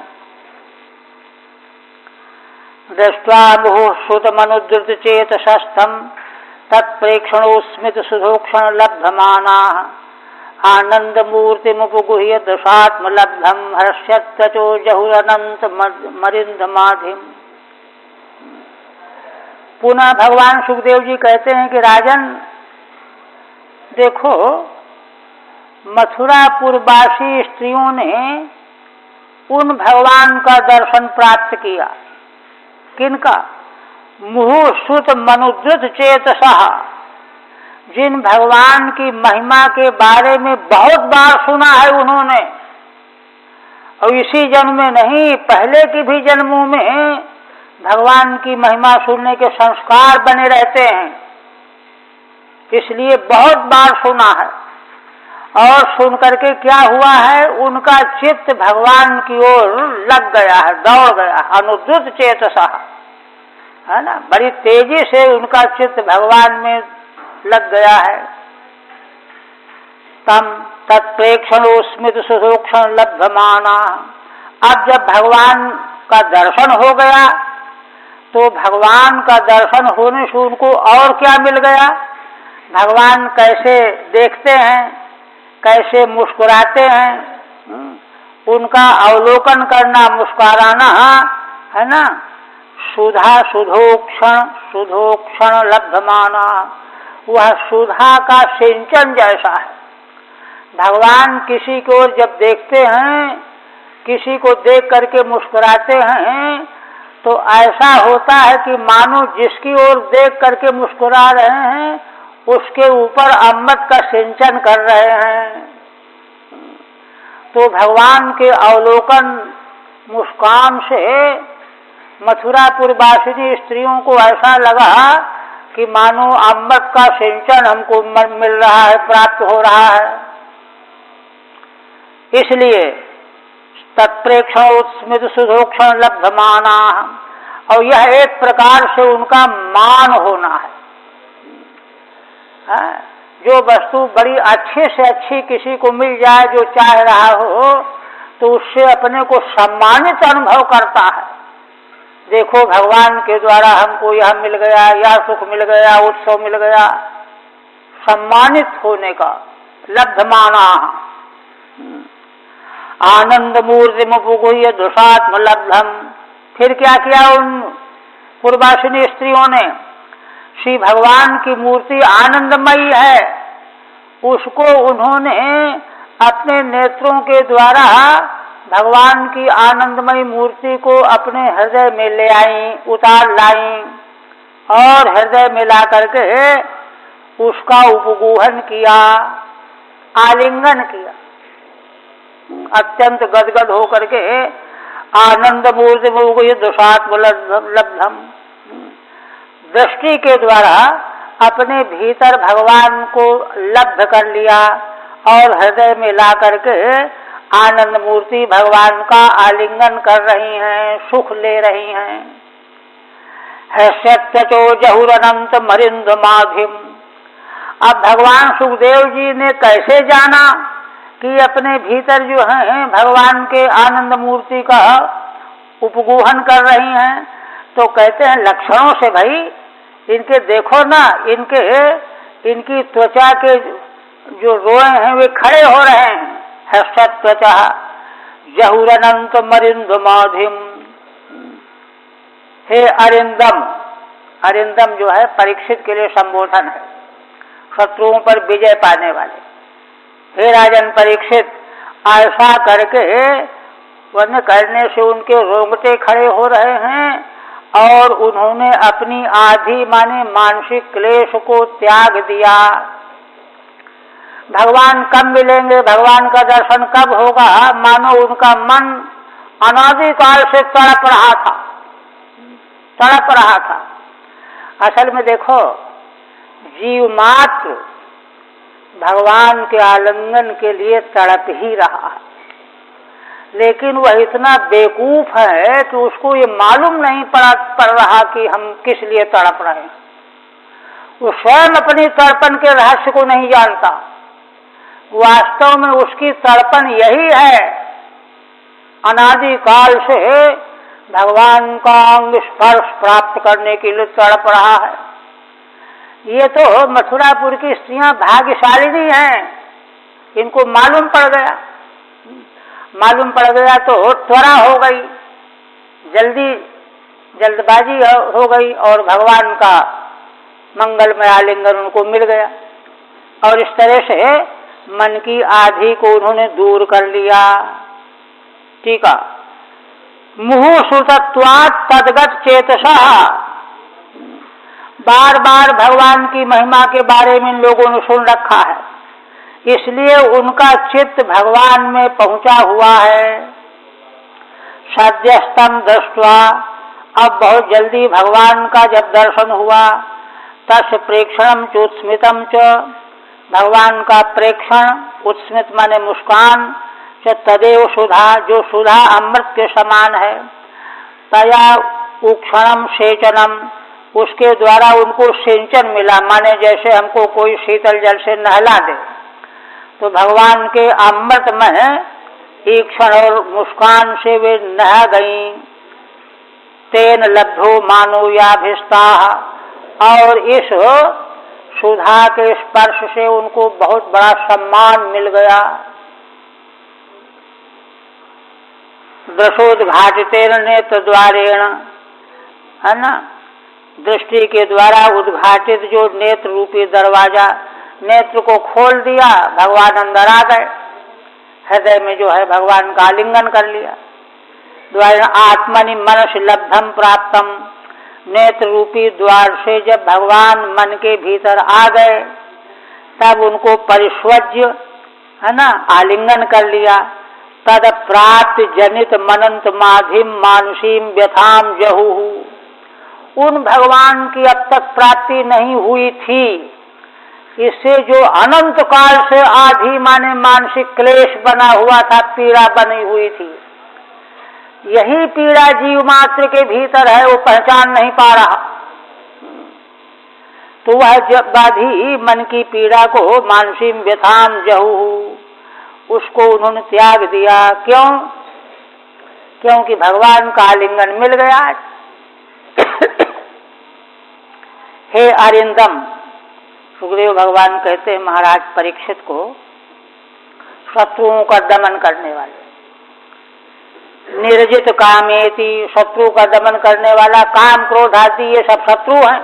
A: दृष्ट्वा मुहुः श्रुतमनुद्रुत चेतसस्तम तत्प्रेक्षणोस्मित सुधोक्षण लब्धमानाः आनंद मूर्ति मुपगुह्य दशात्म लब्धम हर्ष्यत्तचो जहुरनंत मरिंदमाधिम। पुनः भगवान सुखदेव जी कहते हैं कि राजन देखो, मथुरापुरवासी स्त्रियों ने उन भगवान का दर्शन प्राप्त किया। किनका? मुहुः श्रुत मनुद्रुत चेतसः, जिन भगवान की महिमा के बारे में बहुत बार सुना है उन्होंने, और इसी जन्म में नहीं, पहले की भी जन्मों में भगवान की महिमा सुनने के संस्कार बने रहते हैं, इसलिए बहुत बार सुना है। और सुन करके क्या हुआ है, उनका चित्त भगवान की ओर लग गया है, दौड़ गया, अनुद्रुत चेतसा, है ना। बड़ी तेजी से उनका चित्त भगवान में लग गया है। तम तत्प्रेक्षणोस्मित सुधोक्षण लब्धमाना। अब जब भगवान का दर्शन हो गया तो भगवान का दर्शन होने से उनको और क्या मिल गया, भगवान कैसे देखते हैं, कैसे मुस्कुराते हैं, उनका अवलोकन करना, मुस्कुराना, है ना। सुधा सुधोक्षण, सुधोक्षण लब्धमाना, वह सुधा का सिंचन जैसा है। भगवान किसी को जब देखते हैं, किसी को देख करके मुस्कुराते हैं, तो ऐसा होता है कि मानो जिसकी ओर देख करके मुस्कुरा रहे हैं उसके ऊपर अमृत का सिंचन कर रहे हैं। तो भगवान के अवलोकन मुस्कान से मथुरापुरवासिनी स्त्रियों को ऐसा लगा कि मानो अमृत का सिंचन हमको मिल रहा है, प्राप्त हो रहा है। इसलिए तत्प्रेक्षणोस्मित सुधोक्षण लब्धमाना, और यह एक प्रकार से उनका मान होना है। जो वस्तु बड़ी अच्छे से अच्छी किसी को मिल जाए, जो चाह रहा हो, तो उससे अपने को सम्मानित अनुभव करता है। देखो भगवान के द्वारा हमको यह मिल गया, यह सुख मिल गया, उत्सव मिल गया, सम्मानित होने का लब्धमाना। आनंद मूर्ति मुपगुह्य दुषात्म लब्धम। फिर क्या किया उन पूर्वासिनी स्त्रियों ने, श्री भगवान की मूर्ति आनंदमयी है, उसको उन्होंने अपने नेत्रों के द्वारा भगवान की आनंदमयी मूर्ति को अपने हृदय में ले आई, उतार लाई, और हृदय में ला करके उसका उपगूहन किया, आलिंगन किया, अत्यंत गदगद होकर के आनंद मूर्ति मुझे दुषात्मलब्धम। दृष्टि के द्वारा अपने भीतर भगवान को लब्ध कर लिया और हृदय में ला करके आनंद मूर्ति भगवान का आलिंगन कर रही हैं, सुख ले रही हैं। है सत्यचो जहुरनंत मरिंद माधिम। अब भगवान सुखदेव जी ने कैसे जाना कि अपने भीतर जो है भगवान के आनंद मूर्ति का उपगोहन कर रही हैं? तो कहते हैं लक्षणों से भाई, इनके देखो ना, इनकी त्वचा के जो रोए हैं वे खड़े हो रहे हैं। हर्षत त्वचा जहुरनंत मरिंद माधिम। हे अरिंदम, अरिंदम जो है परीक्षित के लिए संबोधन है, शत्रुओं पर विजय पाने वाले। हे राजन परीक्षित, ऐसा करके वर्ण करने से उनके रोंगटे खड़े हो रहे हैं और उन्होंने अपनी आधी माने मानसिक क्लेश को त्याग दिया। भगवान कब मिलेंगे, भगवान का दर्शन कब होगा, मानो उनका मन अनादिकाल से तड़प रहा था। असल में देखो, जीव मात्र भगवान के आलिंगन के लिए तड़प ही रहा है, लेकिन वह इतना बेवकूफ है कि उसको ये मालूम नहीं पड़ रहा कि हम किस लिए तड़प रहे हैं। वो स्वयं अपनी तड़पन के रहस्य को नहीं जानता। वास्तव में उसकी तड़पन यही है, अनादिकाल से भगवान का अंग स्पर्श प्राप्त करने के लिए तड़प रहा है। ये तो मथुरापुर की स्त्रियां भाग्यशालिनी हैं, इनको मालूम पड़ गया तो त्वरा हो गई, जल्दबाजी हो गई और भगवान का मंगलमय आलिंगन उनको मिल गया और इस तरह से मन की आधी को उन्होंने दूर कर लिया। ठीक है। मुहुः श्रुतत्वात् तद्गत चेतसः। बार बार भगवान की महिमा के बारे में लोगों ने सुन रखा है, इसलिए उनका चित्त भगवान में पहुंचा हुआ है। सद्यस्तम दृष्ट्वा, अब बहुत जल्दी भगवान का जब दर्शन हुआ, तस् प्रेक्षणम च उत्स्मितम च, भगवान का प्रेक्षण, उत्स्मित माने मुस्कान, च तदेव सुधा, जो सुधा अमृत के समान है, तया उक्षणम सेचनम, उसके द्वारा उनको सिंचन मिला, माने जैसे हमको कोई शीतल जल से नहला दे। तो भगवान के अमृतमय ईक्षण और मुस्कान से वे नहा गईं। तेन लब्धो मानो याभिस्ता, और इस सुधा के स्पर्श से उनको बहुत बड़ा सम्मान मिल गया। दशोद्घाटितेन नेत्र द्वारेण, है ना, दृष्टि के द्वारा उद्घाटित जो नेत्र रूपी दरवाजा, नेत्र को खोल दिया, भगवान अंदर आ गए, हृदय में जो है भगवान का आलिंगन कर लिया। द्वार आत्मनि मनस लब्धम प्राप्तम, नेत्र रूपी द्वार से जब भगवान मन के भीतर आ गए तब उनको परिस्वज्य, है ना, आलिंगन कर लिया। तद प्राप्त जनित मनंत माधिम मानसीम व्यथाम जहुहु, उन भगवान की अब तक प्राप्ति नहीं हुई थी, इससे जो अनंत काल से आधी माने मानसिक क्लेश बना हुआ था, पीड़ा बनी हुई थी, यही पीड़ा जीव मात्र के भीतर है, वो पहचान नहीं पा रहा। तो वह जब बाधी मन की पीड़ा को मानसीम व्यथाम जहुहु, उसको उन्होंने त्याग दिया। क्यों? क्योंकि भगवान का आलिंगन मिल गया। हे अरिंदम, सुखदेव भगवान कहते हैं महाराज परीक्षित को, शत्रुओं का दमन करने वाले, निर्जित कामेति, शत्रु का दमन करने वाला, काम क्रोध आदि ये सब शत्रु हैं,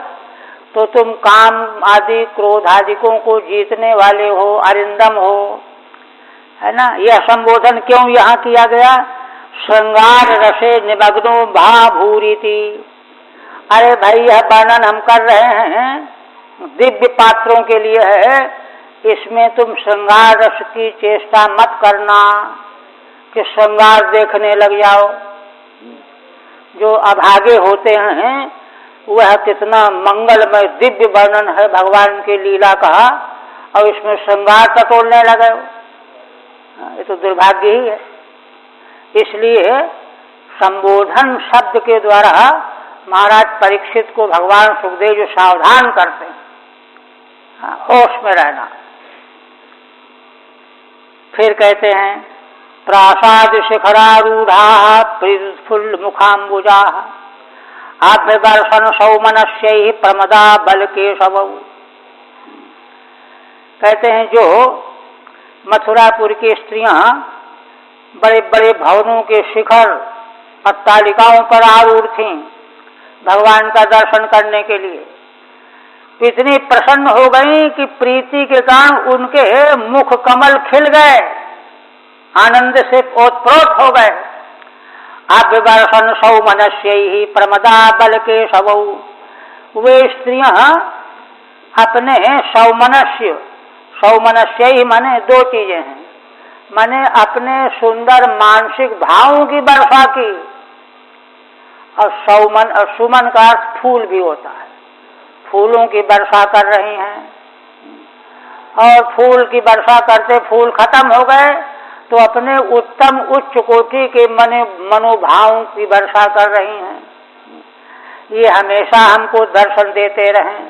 A: तो तुम काम आदि क्रोध आदिकों को जीतने वाले हो, अरिंदम हो, है ना। यह संबोधन क्यों यहाँ किया गया? श्रृंगार रसे निमग्नो भाभूरिति। अरे भाई, यह वर्णन हम कर रहे हैं दिव्य पात्रों के लिए है, इसमें तुम श्रृंगार रस की चेष्टा मत करना कि श्रृंगार देखने लग जाओ, जो अभागे होते हैं, वह कितना मंगलमय दिव्य वर्णन है भगवान की लीला का, और इसमें श्रृंगार टटोलने लगे, ये तो दुर्भाग्य ही है। इसलिए संबोधन शब्द के द्वारा महाराज परीक्षित को भगवान सुखदेव जो सावधान करते हैं, होश में रहना। फिर कहते हैं प्रासाद शिखरारूढ़ा प्रीफुल्ल मुखाम्बुजा आभ्यवर्षण सौमनस्यै प्रमदा बल केशवौ। कहते हैं जो मथुरापुर की स्त्रियां बड़े बड़े भवनों के शिखर अट्टालिकाओं पर आरूढ़ थीं भगवान का दर्शन करने के लिए, इतनी प्रसन्न हो गई कि प्रीति के कारण उनके मुख कमल खिल गए, आनंद से ओतप्रोत हो गए। आभ्यवर्षण सौमनस्यै प्रमदा बल केशवौ। वे स्त्रियां अपने सौमनस्य, सौमनस्यै माने दो चीजें हैं, माने अपने सुंदर मानसिक भावों की वर्षा की, और सौमन और सुमन का अर्थ फूल भी होता है, फूलों की वर्षा कर रही हैं। और फूल की वर्षा करते फूल खत्म हो गए तो अपने उत्तम उच्च कोटि के मनोभावों की वर्षा कर रही हैं। ये हमेशा हमको दर्शन देते रहें,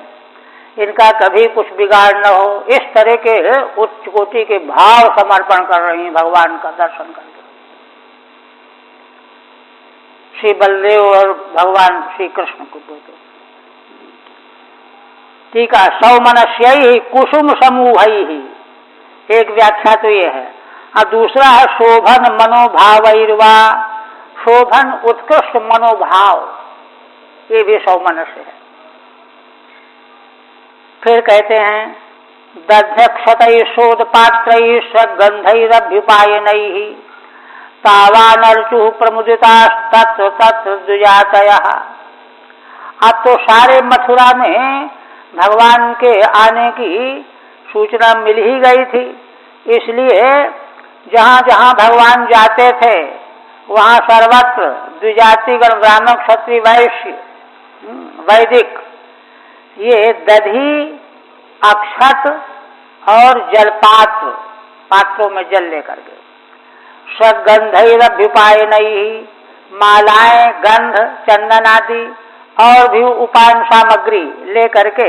A: इनका कभी कुछ बिगाड़ न हो, इस तरह के उच्च कोटि के भाव समर्पण कर रही हैं भगवान का दर्शन करके। श्री बलदेव और भगवान श्री कृष्ण को बोलते। ठीक है, सौमनस्यै कुसुम समूहैः, एक व्याख्या तो ये है। और दूसरा है शोभन मनोभावैर्वा, शोभन उत्कृष्ट मनोभाव, ये भी सौमनस्य है। फिर कहते हैं दध्यक्षतैः शोधपात्रैः सगन्धैरभ्युपायनैः तावानर्चुः प्रमुदितास्तत्र तत्र द्विजातयः। अब तो सारे मथुरा में भगवान के आने की सूचना मिल ही गई थी, इसलिए जहाँ जहाँ भगवान जाते थे वहाँ सर्वत्र द्विजातिगण ब्राह्मण क्षत्रिय वैश्य वैदिक ये दधी अक्षत और जलपात्र, पात्रों में जल लेकर के, सगंधैरभ्युपायनैः मालाएं गंध चंदन आदि और भी उपायन सामग्री लेकर के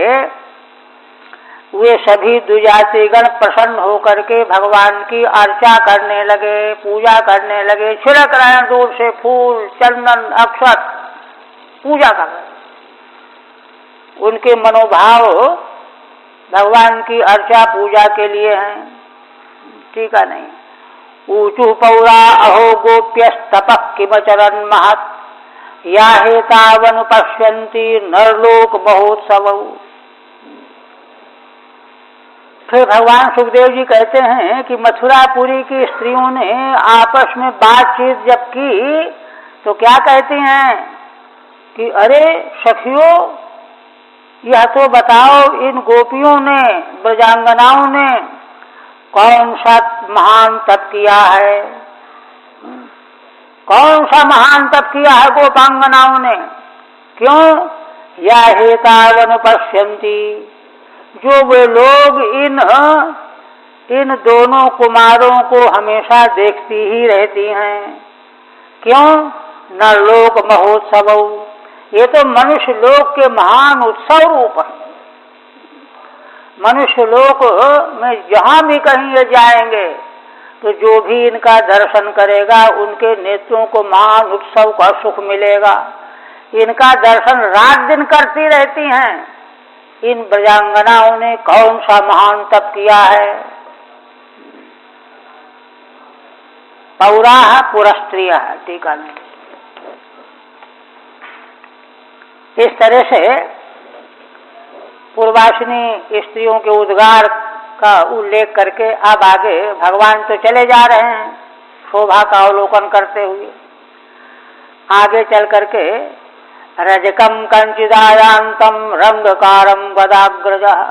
A: वे सभी द्विजातिगण प्रसन्न होकर के भगवान की अर्चा करने लगे, पूजा करने लगे, छिड़क रहे हैं दूर से फूल चंदन अक्षत, पूजा कर रहे हैं। उनके मनोभाव भगवान की अर्चा पूजा के लिए हैं। ठीक है नहीं। ऊचु पौरा अहो गोप्यस्तपः किमचरन् महत् या हेतावनुपश्यन्ति नरलोक महोत्सवौ। फिर भगवान सुखदेव जी कहते हैं कि मथुरापुरी की स्त्रियों ने आपस में बातचीत जब की तो क्या कहती हैं कि अरे सखियों, यह तो बताओ इन गोपियों ने, ब्रजांगनाओं ने कौन सा महान तप किया है, कौन सा महान तप किया है गोपांगनाओं ने। क्यों? या हेतावनुपश्यन्ति, जो वे लोग इन दोनों कुमारों को हमेशा देखती ही रहती हैं। क्यों? नरलोक महोत्सव, ये तो मनुष्य लोक के महान उत्सव रूप है। मनुष्य लोक में जहाँ भी कहीं ये जाएंगे तो जो भी इनका दर्शन करेगा उनके नेत्रों को महान उत्सव का सुख मिलेगा। इनका दर्शन रात दिन करती रहती हैं। इन ब्रजांगनाओं ने कौन सा महान तप किया है। पौरा है पुरस्त्रिय है, टीका नहीं। इस तरह से पूर्वासिनी स्त्रियों के उद्गार का उल्लेख करके अब आगे भगवान तो चले जा रहे हैं शोभा का अवलोकन करते हुए। आगे चल करके रजकम कंचिदायांतम रंगकारम गदाग्रजः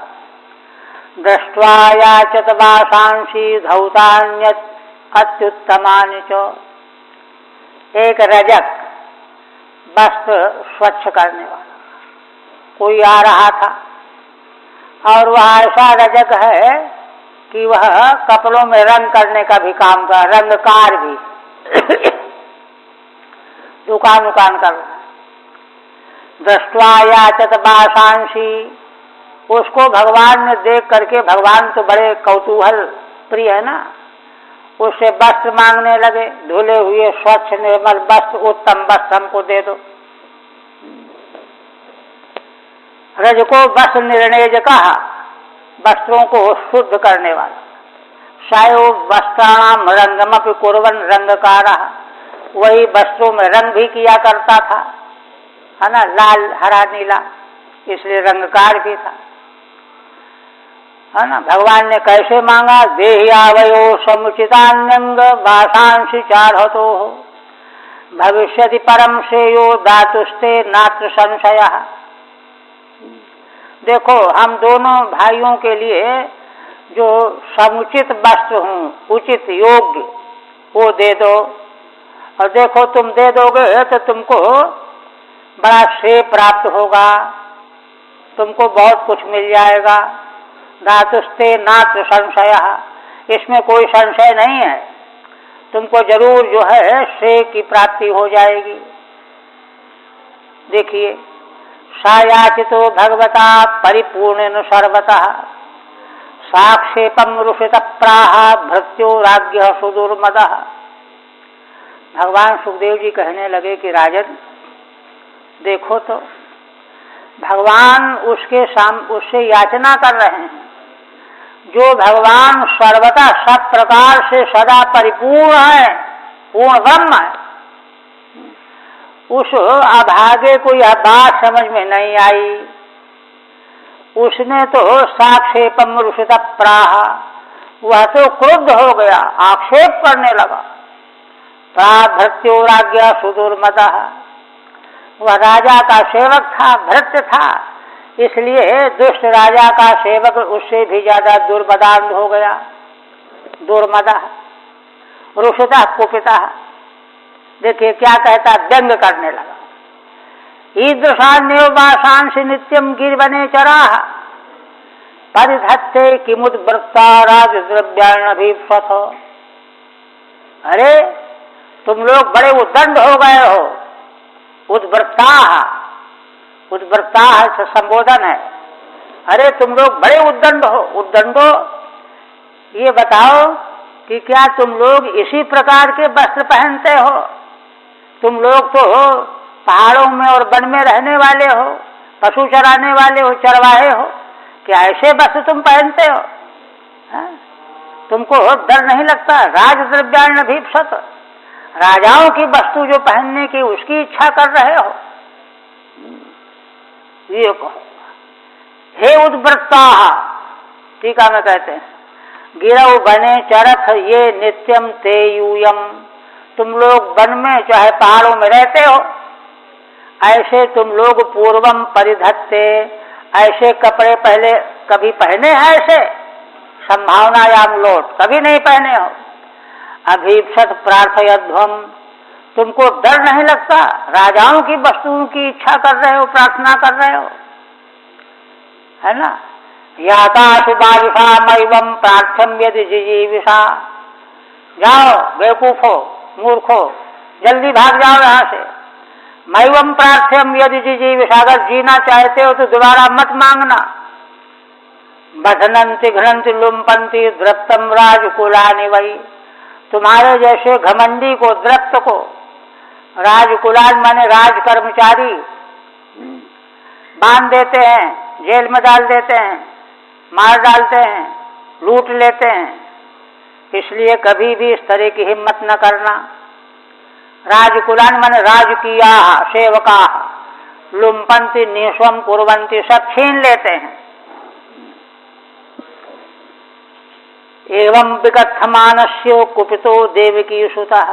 A: दृष्ट्वा याचत वासांसी धौतान्यत अत्युत्तमानि च। एक रजक वस्त्र स्वच्छ करने वाला कोई आ रहा था, और वह ऐसा रजक है कि वह कपड़ों में रंग करने का भी काम कर, रंगकार भी दुकान उकान कर रहा है। दृष्ट्वा याचत बासांसी, उसको भगवान ने देख करके, भगवान तो बड़े कौतूहल प्रिय है ना, उससे वस्त्र मांगने लगे, धुले हुए स्वच्छ निर्मल वस्त्र, उत्तम वस्त्र हमको दे दो। रज को वस्त्र निर्णय कहा, वस्त्रों को शुद्ध करने वाला। सायो वस्त्राणाम रंगमपि कुर्वन् रंगकारः, वही वस्त्रों में रंग भी किया करता था, है ना, लाल हरा नीला, इसलिए रंगकार भी था, है ना। भगवान ने कैसे मांगा, देह्यावयो समुचितान्यंग वासांसि चारहतो भविष्यति परम श्रेयो दातुस्ते नात्र संशयः। देखो, हम दोनों भाइयों के लिए जो समुचित वस्त्र हूँ, उचित योग्य, वो दे दो, और देखो तुम दे दोगे तो तुमको बड़ा श्रेय प्राप्त होगा, तुमको बहुत कुछ मिल जाएगा। धातुस्ते नात्र संशयः, इसमें कोई संशय नहीं है, तुमको जरूर जो है श्रेय की प्राप्ति हो जाएगी। देखिए, सायाचितो भगवता परिपूर्णेन सर्वतः साक्षेपम रुषित प्राह भृत्यो राज्ञ सुदुर्मदः। भगवान सुखदेव जी कहने लगे कि राजन देखो तो, भगवान उससे याचना कर रहे हैं, जो भगवान सर्वथा सब प्रकार से सदा परिपूर्ण है, पूर्ण ब्रह्म है। उस अभागे को यह बात समझ में नहीं आई, उसने तो साक्षेपम रुषित प्राह, वह तो क्रुद्ध हो गया, आक्षेप करने लगा। प्राभृत्यो राज्ञ सुदुर्मदः, वह राजा का सेवक था, भृत्य था, इसलिए दुष्ट राजा का सेवक उससे भी ज्यादा दुर्मदान हो गया, दुर्मदः रुषितः कुपितः। देखिए क्या कहता, व्यंग करने लगा। ईदृशान्यो वासांसि नित्यम गिरवने चराः परिधत्ते किमुद्वृत्ता राजद्रव्याणभीप्सथ। अरे तुम लोग बड़े उद्दंड हो गए हो, उद्वृत्ताः, उद्वृत्ताः से संबोधन है। अरे तुम लोग बड़े उद्दंड हो, उद्दंडो, ये बताओ कि क्या तुम लोग इसी प्रकार के वस्त्र पहनते हो? तुम लोग तो पहाड़ों में और वन में रहने वाले हो, पशु चराने वाले हो, चरवाहे हो, क्या ऐसे वस्त्र तुम पहनते हो? तुमको डर नहीं लगता? राजद्रव्याणभीप्सथ, राजाओं की वस्तु जो पहनने की उसकी इच्छा कर रहे हो? ये कहो, हे उद्वृत्ताः, टीका में कहते हैं, गिरौ बने चरथ ये नित्यम ते यूयम। तुम लोग वन में चाहे पहाड़ों में रहते हो, ऐसे तुम लोग पूर्वम परिधत्ते, ऐसे कपड़े पहले कभी पहने हैं? ऐसे संभावनायाम लोट कभी नहीं पहने हो। अभीप्सत प्रार्थयध्वम, तुमको डर नहीं लगता? राजाओं की वस्तुओं की इच्छा कर रहे हो, प्रार्थना कर रहे हो, है ना। याता शुभाविषा मैवम प्रार्थ्यम यदि जिजीविषा। जाओ बेवकूफो, मूर्खो, जल्दी भाग जाओ यहाँ से। मैवम प्रार्थ्यम यदि जिजीविषा, अगर जीना चाहते हो तो दोबारा मत मांगना। बधनंति घ्नंति लुम्पंति द्रप्तम राजकुलानि वै। तुम्हारे जैसे घमंडी को, द्रप्त को, राजकुलान माने राज कर्मचारी, बांध देते हैं, जेल में डाल देते हैं, मार डालते हैं, लूट लेते हैं। इसलिए कभी भी इस तरह की हिम्मत न करना। राजकुलान माने राजकीया सेवका, लुम्पंति निःस्वम कुर्वन्ति, सब छीन लेते हैं। एवं विकथमानस्य कुपितो देवकी सुतः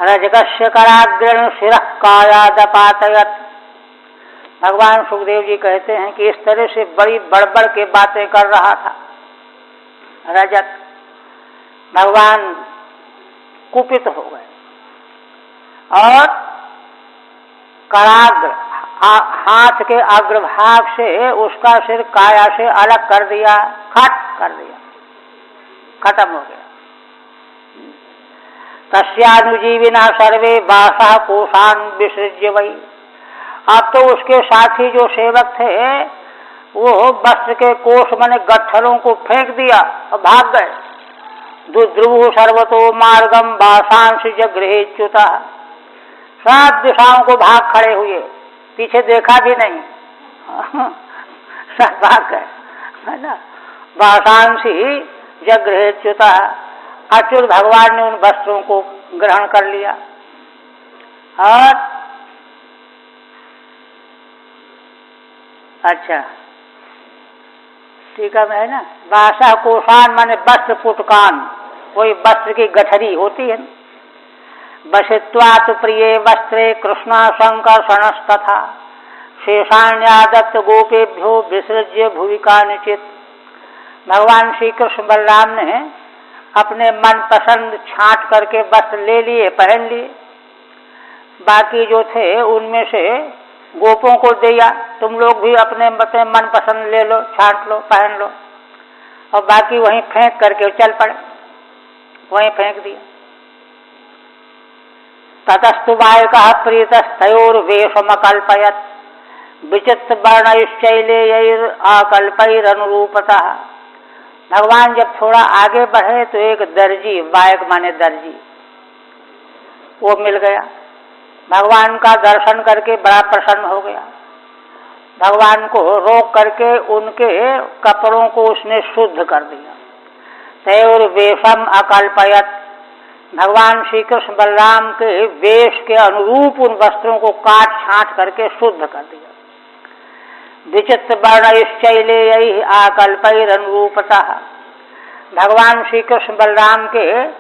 A: रजकस्य कराग्रेण शिरः कायादपातयत्। भगवान सुखदेव जी कहते हैं कि इस तरह से बड़ी बड़बड़ के बातें कर रहा था रजक। भगवान कुपित हो गए और कराग्र हाथ के अग्रभाग से उसका सिर काया से अलग कर दिया, खट कर दिया, खत्म हो गया। तस्यानुजीविना सर्वे वासः कोशान विसृज्य वही। अब तो उसके साथी जो सेवक थे वो वस्त्र के कोष माने गट्ठरों को फेंक दिया और भाग गए। दुद्रुवु सर्वतो मार्गम वासांश जगृहेच्युता। सब दिशाओं को भाग खड़े हुए, पीछे देखा भी नहीं, सब भाग गए, है ना। वासांशी जगृहेच्युता। अच्युत भगवान ने उन वस्त्रों को ग्रहण कर लिया। और अच्छा टीका में है ना, वासा कोशान माने वस्त्र पुटकान, कोई वस्त्र की गठरी होती है। वशित्वात् प्रिय वस्त्रे कृष्ण संकर्षणस्तथा शेषाण्यादत्त गोपेभ्यो विसृज्य भूविका निचित। भगवान श्री कृष्ण बलराम ने अपने मन पसंद छांट करके वस्त्र ले लिए, पहन लिए। बाकी जो थे उनमें से गोपों को दिया, तुम लोग भी अपने मन पसंद ले लो, छांट लो, पहन लो। और बाकी वहीं फेंक करके चल पड़े, वहीं फेंक दिया। ततस्तु बायकः प्रीतस्तयोर्वेशमकल्पयत् विचित्र वर्णैश्चैलेयैर् आकल्पैरनुरूपतः। भगवान जब थोड़ा आगे बढ़े तो एक दर्जी, बायक माने दर्जी, वो मिल गया। भगवान का दर्शन करके बड़ा प्रसन्न हो गया। भगवान को रोक करके उनके कपड़ों को उसने शुद्ध कर दिया। तयोर्वेशम अकल्पयत्। भगवान श्री कृष्ण बलराम के वेश के अनुरूप उन वस्त्रों को काट छांट करके शुद्ध कर दिया। विचित्र वर्णैश्चैलेयैः आकल्पैरनुरूपतः। भगवान श्री कृष्ण बलराम के है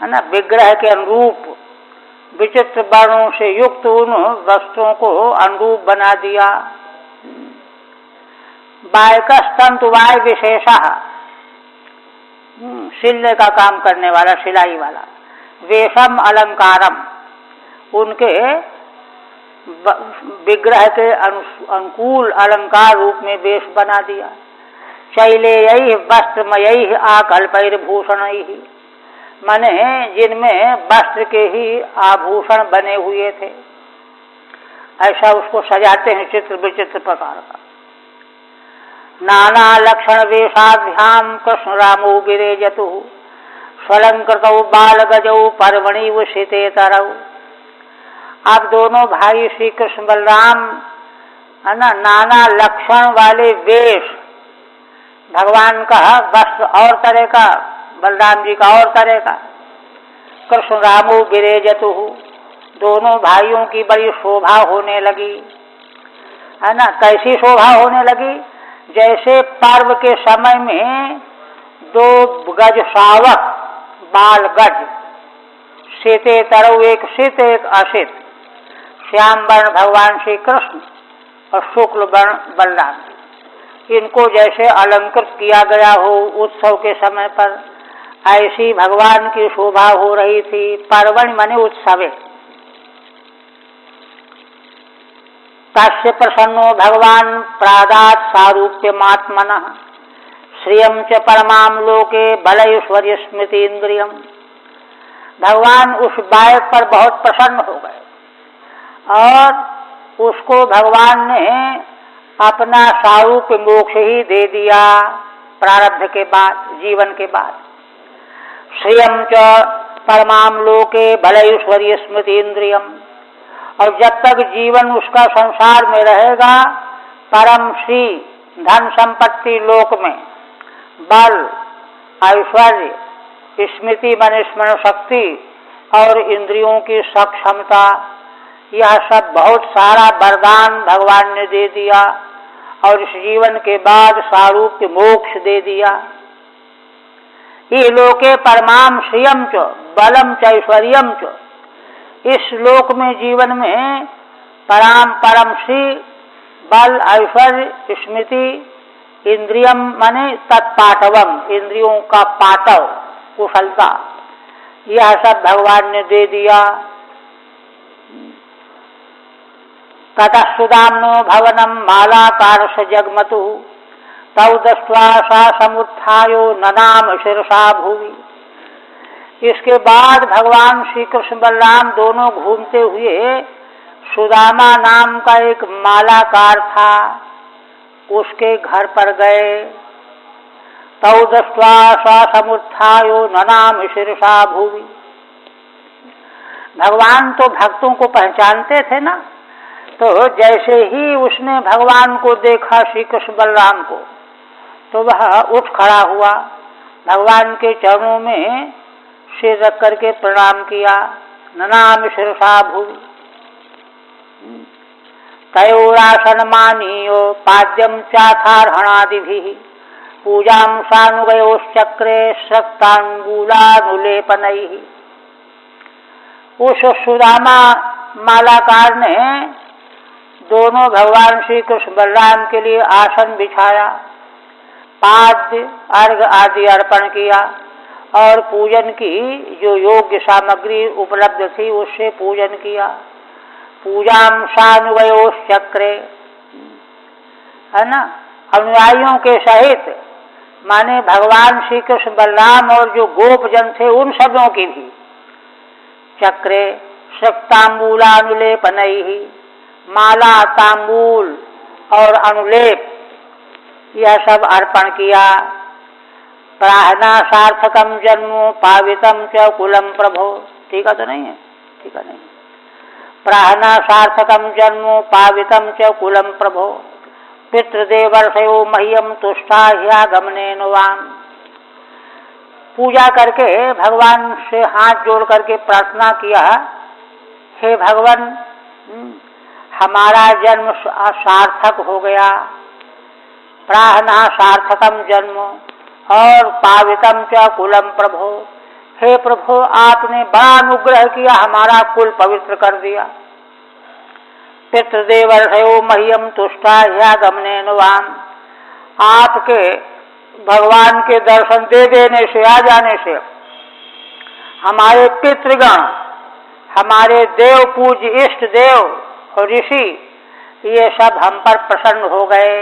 A: ना विग्रह के अनुरूप विचित्र वर्णों से युक्त उन वस्त्रों को अनुरूप बना दिया। बायकस्तंतुवाय विशेषः, सिलने का काम करने वाला, सिलाई वाला। वेशम अलंकारम, उनके विग्रह के अनुकूल अलंकार रूप में वेश बना दिया। शैलेयैः वस्त्रमयैः आकल्पैर्भूषणैः, माने जिनमें वस्त्र के ही आभूषण बने हुए थे, ऐसा उसको सजाते हैं चित्र विचित्र प्रकार का। नाना लक्षण वेशाभ्याम कृष्ण रामो विरेजतु स्वलंकृतौ बालगजौ पर्वणिव शीतेतरौ। अब दोनों भाई श्री कृष्ण बलराम है ना नाना लक्षण वाले वेश, भगवान का वस्त्र और तरह का, बलराम जी का और तरह का। कृष्ण रामो विरेजतु, दोनों भाइयों की बड़ी शोभा होने लगी, है ना। कैसी शोभा होने लगी? जैसे पर्व के समय में दो गज शावक बाल गज, शीते तरु, एक शीत एक अशित, श्याम वर्ण भगवान श्री कृष्ण और शुक्ल वर्ण बलराम, इनको जैसे अलंकृत किया गया हो उत्सव के समय पर, ऐसी भगवान की शोभा हो रही थी। पर्वण माने उत्सवे। तस्य प्रसन्नो भगवान प्रादात् सारूप्यमात्मनः श्रियं च परमाम लोके बलैश्वर्य स्मृति इंद्रियम। भगवान उस बालक पर बहुत प्रसन्न हो गए और उसको भगवान ने अपना सारूप्य मोक्ष ही दे दिया प्रारब्ध के बाद, जीवन के बाद। श्रियं च परमाम लोके बलैश्वर्य स्मृति इंद्रियम, और जब तक जीवन उसका संसार में रहेगा, परम श्री धन संपत्ति लोक में बल, ऐश्वर्य, स्मृति मन स्मरण शक्ति और इंद्रियों की सक्षमता, यह सब बहुत सारा वरदान भगवान ने दे दिया और इस जीवन के बाद सारूप्य मोक्ष दे दिया। ये लोके परमाम श्रियम च बलम च ऐश्वर्यम च, इस लोक में जीवन में परम श्री बल, ऐश्वर्य, स्मृति, इंद्रियम माने तत्पाटवम, इंद्रियों का पाटव, कुशलता, यह सब भगवान ने दे दिया। ततः सुदाम्नो भवनम मालाकार स जगमतु तौ दृष्ट्वा सा समुत्थायो ननाम शिरसा भूमि। इसके बाद भगवान श्री कृष्ण बलराम दोनों घूमते हुए सुदामा नाम का एक मालाकार था, उसके घर पर गए। तौ दृष्ट्वा सा समुत्थायो ननाम शिरसा भूमि। भगवान तो भक्तों को पहचानते थे ना, तो जैसे ही उसने भगवान को देखा श्री कृष्ण बलराम को, तो वह उठ खड़ा हुआ, भगवान के चरणों में सिर रख करके प्रणाम किया। ननाम शिरसा भूमि। तयोरासन मानीयो पाद्यम चाथार्हणादिभिः पूजां सानुगयोश्चक्रे श्रक्तांगूलानुलेपनैः। उस सुदामा मालाकार ने दोनों भगवान श्री कृष्ण बलराम के लिए आसन बिछाया, पाद्य अर्घ आदि अर्पण किया और पूजन की जो योग्य सामग्री उपलब्ध थी उससे पूजन किया। पूजां सानुगयोश्चक्रे, है ना, अनुयायियों के सहित, माने भगवान श्री कृष्ण बलराम और जो गोपजन थे उन सबों की भी चक्रे शक्तांबूलानुलेपनैः, माला तांबूल और अनुलेप यह सब अर्पण किया। प्राहना सार्थकम जन्मो पावितम च कुलम प्रभो। ठीक है तो नहीं है? ठीक है नहीं। प्राहना सार्थकम जन्मो पावितम च कुलम प्रभो पितृदेवर्षयो मह्यम तुष्टा ह्यागमनेन वाम। पूजा करके भगवान से हाथ जोड़ करके प्रार्थना किया, हे भगवान, हमारा जन्म सार्थक हो गया। प्राहना सार्थकम जन्म और पावितम च कुलम प्रभो, हे प्रभु आपने बड़ा अनुग्रह किया, हमारा कुल पवित्र कर दिया। पितृदेवर्षयो मह्यम तुष्टा ह्यागमनेन वाम। आपके भगवान के दर्शन दे देने से, आ जाने से हमारे पितृगण, हमारे देव पूज्य इष्ट देव और ऋषि ये सब हम पर प्रसन्न हो गए,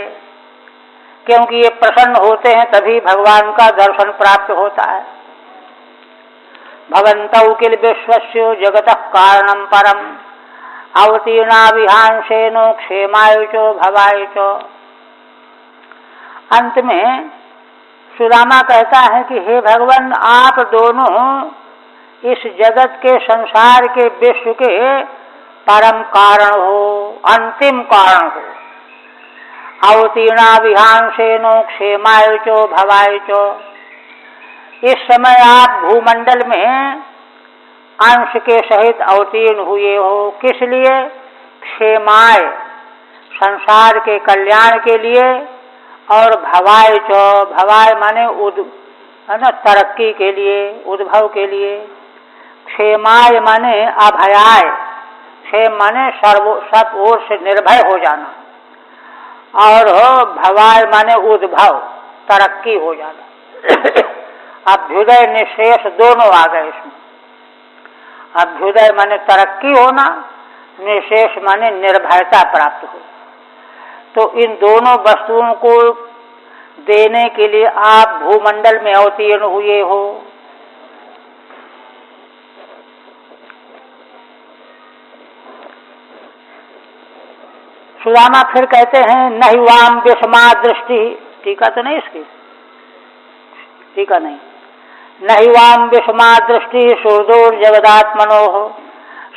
A: क्योंकि ये प्रसन्न होते हैं तभी भगवान का दर्शन प्राप्त होता है। भवन्तौ किल विश्वस्य जगतः कारणं परम अवतीर्णा विहांसेनो क्षेमाय च भवाय च। अंत में सुदामा कहता है कि हे भगवान, आप दोनों इस जगत के, संसार के, विश्व के परम कारण हो, अंतिम कारण हो। अवतीर्णा विहांसेनो क्षेमाय च भवाय च। इस समय आप भूमंडल में अंश के सहित अवतीर्ण हुए हो, किस लिए? क्षेमाय, संसार के कल्याण के लिए, और भवाय च, भवाय माने है ना, तरक्की के लिए, उद्भव के लिए। क्षेमाय माने अभयाय, क्षेम माने सब ओर से निर्भय हो जाना, और भवाय माने उद्भव, तरक्की हो जाना। अभ्युदय निःशेष दोनों आ गए इसमें। अभ्युदय माने तरक्की होना, निःशेष माने निर्भयता प्राप्त हो। तो इन दोनों वस्तुओं को देने के लिए आप भूमंडल में अवतीर्ण हुए हो। सुदामा फिर कहते हैं नहीं वाम विषमा दृष्टि। टीका तो नहीं इसकी? टीका नहीं। नहीं वाम विषमा दृष्टि सुहृदोर जगदात्मनो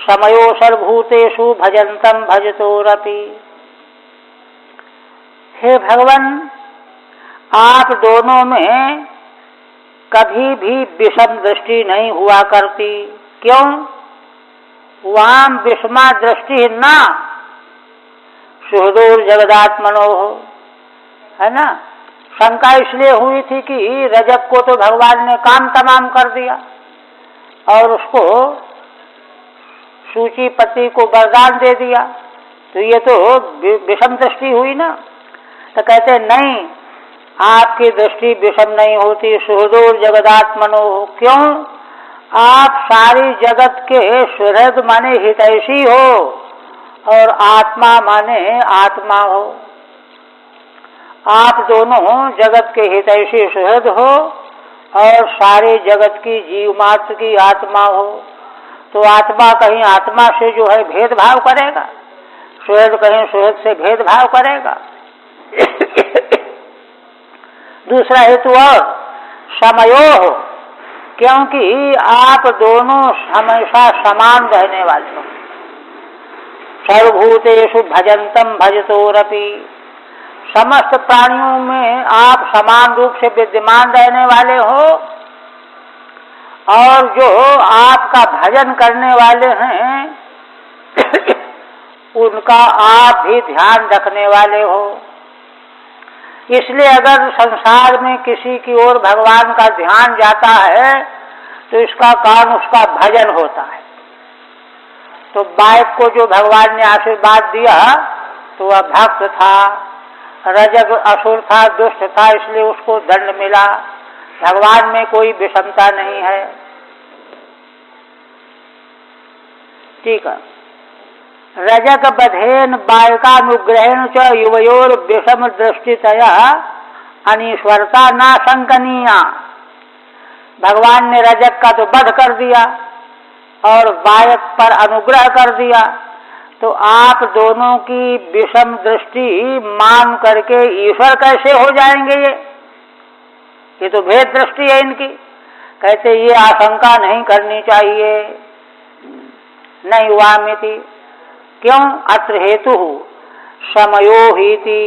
A: समयो सर्वभूतेषु भजन्तम भजतोरपि। हे भगवान, आप दोनों में कभी भी विषम दृष्टि नहीं हुआ करती। क्यों? वाम विषमा दृष्टि ना सुहृदोर जगदात्मनो, है ना। शंका इसलिए हुई थी कि रजक को तो भगवान ने काम तमाम कर दिया और उसको सूचीपति को वरदान दे दिया, तो ये तो विषम दृष्टि हुई ना। तो कहते नहीं, आपकी दृष्टि विषम नहीं होती। सुहृदोर जगदात्मनो, क्यों? आप सारी जगत के सुहृद माने हितैषी हो और आत्मा माने आत्मा हो। आप दोनों जगत के हितैषी सुहृद हो और सारे जगत की जीव मात्र की आत्मा हो। तो आत्मा कहीं आत्मा से जो है भेदभाव करेगा, सुहृद कहीं सुहृद से भेदभाव करेगा। दूसरा हेतु और समयो हो, क्योंकि आप दोनों हमेशा समान रहने वाले हो। सर्वभूतेषु भजंतम भजतोरपि, समस्त प्राणियों में आप समान रूप से विद्यमान रहने वाले हो और जो आपका भजन करने वाले हैं उनका आप भी ध्यान रखने वाले हो। इसलिए अगर संसार में किसी की ओर भगवान का ध्यान जाता है तो इसका कारण उसका भजन होता है। तो बालक को जो भगवान ने आशीर्वाद दिया तो वह भक्त था, रजग असुर था, दुष्ट था, इसलिए उसको दंड मिला। भगवान में कोई विषमता नहीं है। ठीक है। रजक बधेन बालकानुग्रहेण च युवयोर विषम दृष्टितया अनीश्वरता ना शंकनीया। भगवान ने रजक का तो वध कर दिया और बालक पर अनुग्रह कर दिया, तो आप दोनों की विषम दृष्टि मान करके ईश्वर कैसे हो जाएंगे? ये तो भेद दृष्टि है इनकी। कहते ये आशंका नहीं करनी चाहिए, नहीं हुआ मिति। क्यों? अत्र हेतु समयो हीति,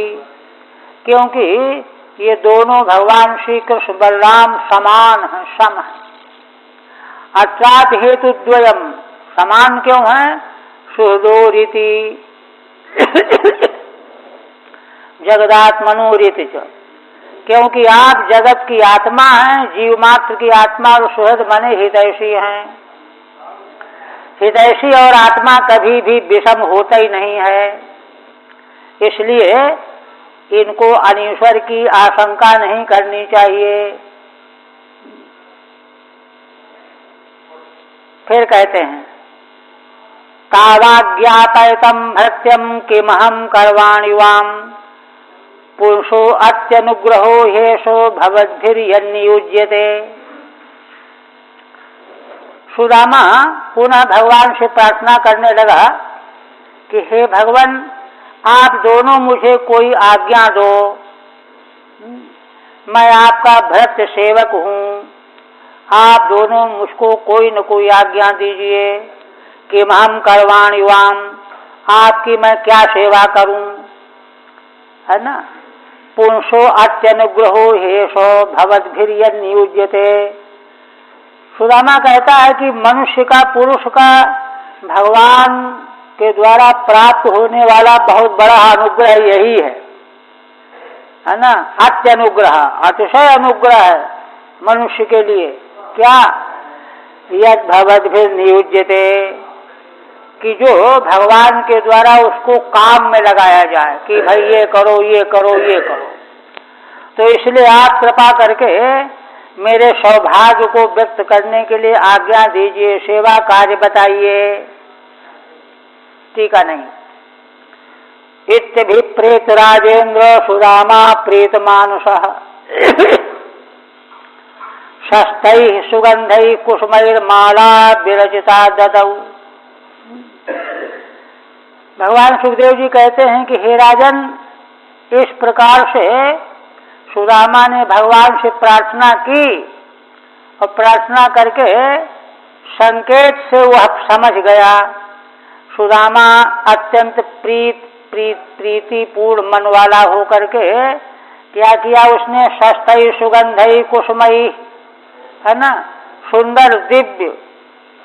A: क्योंकि ये दोनों भगवान श्री कृष्ण बलराम समान हैं, सम है। अत्रात हेतु द्वयम, समान क्यों है? सुहृदोरिति जगदात्मनोरिति, क्योंकि आप जगत की आत्मा हैं, जीव मात्र की आत्मा, और सुहृद मने हितैषी हैं। हितैषी और आत्मा कभी भी विषम होता ही नहीं है, इसलिए इनको अनीश्वर की आशंका नहीं करनी चाहिए। फिर कहते हैं तावाज्ञापयतम भृत्यम किमहम करवाणि वाम पुरुषो अत्यनुग्रहो हेशो भवद्भिर्यन्नियुज्यते। सुदामा पुनः भगवान से प्रार्थना करने लगा कि हे भगवान, आप दोनों मुझे कोई आज्ञा दो, मैं आपका भृत्य सेवक हूँ, आप दोनों मुझको कोई न कोई आज्ञा दीजिए। कि हम करवाणि वाम, आपकी मैं क्या सेवा करूं, है ना। पुंसो अत्यनुग्रहो हेशो भवद्भिर्यन्नियुज्यते। सुदामा कहता है कि मनुष्य का, पुरुष का भगवान के द्वारा प्राप्त होने वाला बहुत बड़ा अनुग्रह यही है ना। अत्यनुग्रह, अतिशय अनुग्रह है मनुष्य के लिए। क्या? यद भवद्भिर्नियुज्यते, कि जो भगवान के द्वारा उसको काम में लगाया जाए कि भाई ये करो, ये करो, ये करो। तो इसलिए आप कृपा करके मेरे सौभाग्य को व्यक्त करने के लिए आज्ञा दीजिए, सेवा कार्य बताइए। ठीक है नहीं। इत्यभिप्रेत राजेंद्र सुदामा प्रेत मानुषः शस्तैः सुगंधैः कुसुमैर्माला विरचिता ददौ। भगवान सुखदेव जी कहते हैं कि हे राजन, इस प्रकार से सुदामा ने भगवान से प्रार्थना की और प्रार्थना करके संकेत से वह समझ गया। सुदामा अत्यंत प्रीतिपूर्ण मन वाला होकर के क्या किया उसने? शस्तई सुगंधई कुसुमई, है ना, सुंदर दिव्य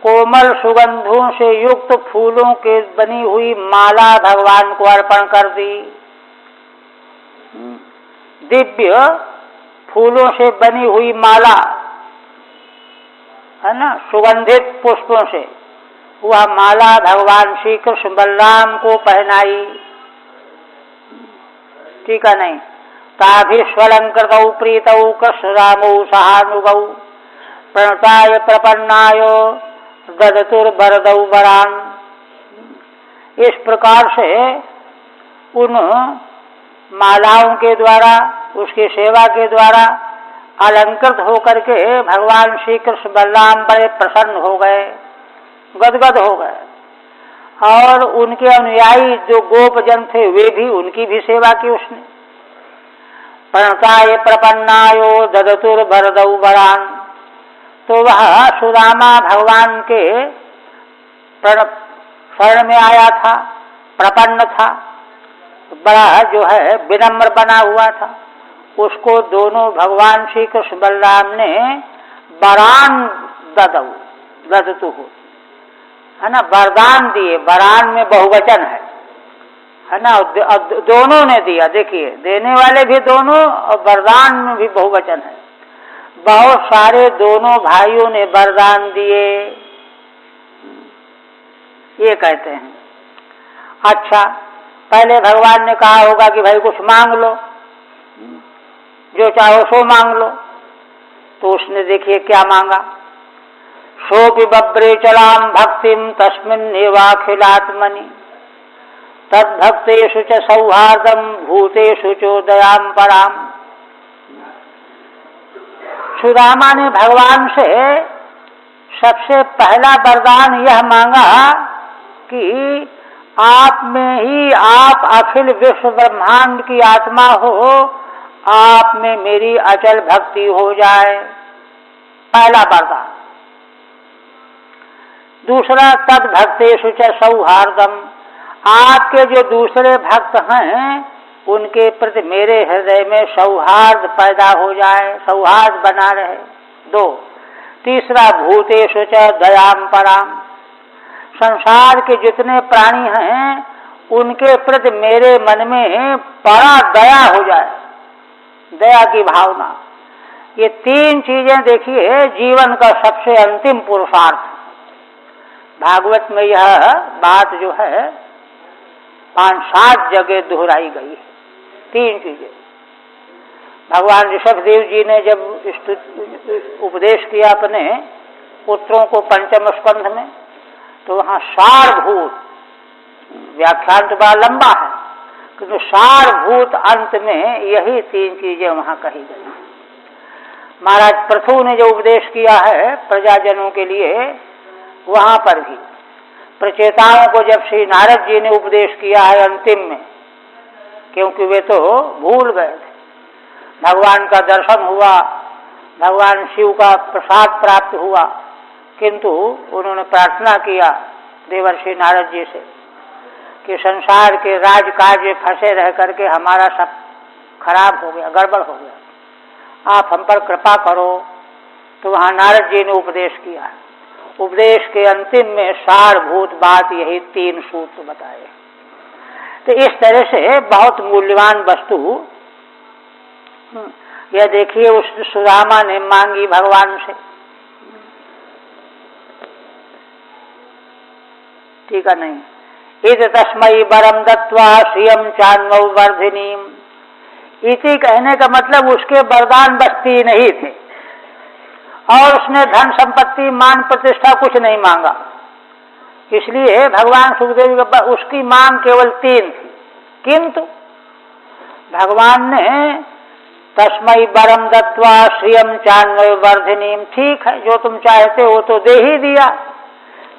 A: कोमल सुगंधों से युक्त फूलों के बनी हुई माला भगवान को अर्पण कर दी। दिव्य फूलों से बनी हुई माला, है ना, सुगंधित पुष्पों से वह माला भगवान श्री कृष्ण बलराम को पहनाई। ठीक है नहीं। ताभिस्वलंकृतौ प्रीतौ कृष्ण रामौ सहानुगौ प्रणताय प्रपन्नाय ददतुर्वरदौ वरान। इस प्रकार से उन मालाओं के द्वारा, उसकी सेवा के द्वारा अलंकृत होकर के भगवान श्री कृष्ण बलराम बड़े प्रसन्न हो गए, गदगद हो गए। और उनके अनुयायी जो गोपजन थे वे भी, उनकी भी सेवा की उसने। प्रणताय प्रपन्नायो ददतुर्भरदौ वरान, तो वह सुदामा भगवान के शरण में आया था, प्रपन्न था, बड़ा जो है विनम्र बना हुआ था। उसको दोनों भगवान श्री कृष्ण बलराम ने वरान ददतु, है ना, वरदान दिए। वरान में बहुवचन है ना, दोनों ने दिया। देखिए, देने वाले भी दोनों और वरदान में भी बहुवचन है। बहुत सारे दोनों भाइयों ने वरदान दिए, ये कहते हैं। अच्छा, पहले भगवान ने कहा होगा कि भाई कुछ मांग लो, जो चाहो सो मांग लो। तो उसने देखिए क्या मांगा, सोपि बब्रे चलाम भक्तिम तस्मिन्नेवाखिलात्मनि तद्भक्तेषु च सौहार्दम भूतेषु चोदयाम पराम। सुदामा ने भगवान से सबसे पहला वरदान यह मांगा कि आप में ही आप अखिल विश्व ब्रह्मांड की आत्मा हो, आप में मेरी अचल भक्ति हो जाए, पहला वरदान। दूसरा, तद भक्तेषु च सौहार्दम, आपके जो दूसरे भक्त हैं उनके प्रति मेरे हृदय में सौहार्द पैदा हो जाए, सौहार्द बना रहे। दो, तीसरा, भूतेषु च दयाम पराम, संसार के जितने प्राणी हैं उनके प्रति मेरे मन में बड़ा दया हो जाए, दया की भावना। ये तीन चीजें देखिए जीवन का सबसे अंतिम पुरुषार्थ। भागवत में यह बात जो है 5-7 जगह दोहराई गई है, तीन चीजें। भगवान ऋषभदेव जी ने जब उपदेश किया अपने पुत्रों को पंचम स्कंध में, तो वहाँ सारभूत, व्याख्यान तो बड़ा लंबा है किंतु सारभूत अंत में यही तीन चीजें वहाँ कही गई। महाराज पृथु ने जो उपदेश किया है प्रजाजनों के लिए, वहाँ पर भी प्रचेताओं को जब श्री नारद जी ने उपदेश किया है अंतिम में, क्योंकि वे तो भूल गए थे, भगवान का दर्शन हुआ, भगवान शिव का प्रसाद प्राप्त हुआ, किंतु उन्होंने प्रार्थना किया देवर्षि नारद जी से कि संसार के राजकाज में फंसे रह करके हमारा सब खराब हो गया, गड़बड़ हो गया, आप हम पर कृपा करो। तो वहाँ नारद जी ने उपदेश किया। उपदेश के अंतिम में सारभूत बात यही तीन सूत्र बताए। तो इस तरह से बहुत मूल्यवान वस्तु यह देखिए उस सुदामा ने मांगी भगवान से। ठीक है, नहीं, इति तस्मै वरम दत्वा श्रियम चान्वौ वर्धिनीम। इति कहने का मतलब उसके वरदान बस तीन ही थे और उसने धन संपत्ति मान प्रतिष्ठा कुछ नहीं मांगा। इसलिए भगवान सुखदेव के पास उसकी मांग केवल तीन थी, किंतु भगवान ने तस्मै वरम दत्वा श्रियम चान्वै वर्धिनीम, ठीक है जो तुम चाहते हो तो दे ही दिया,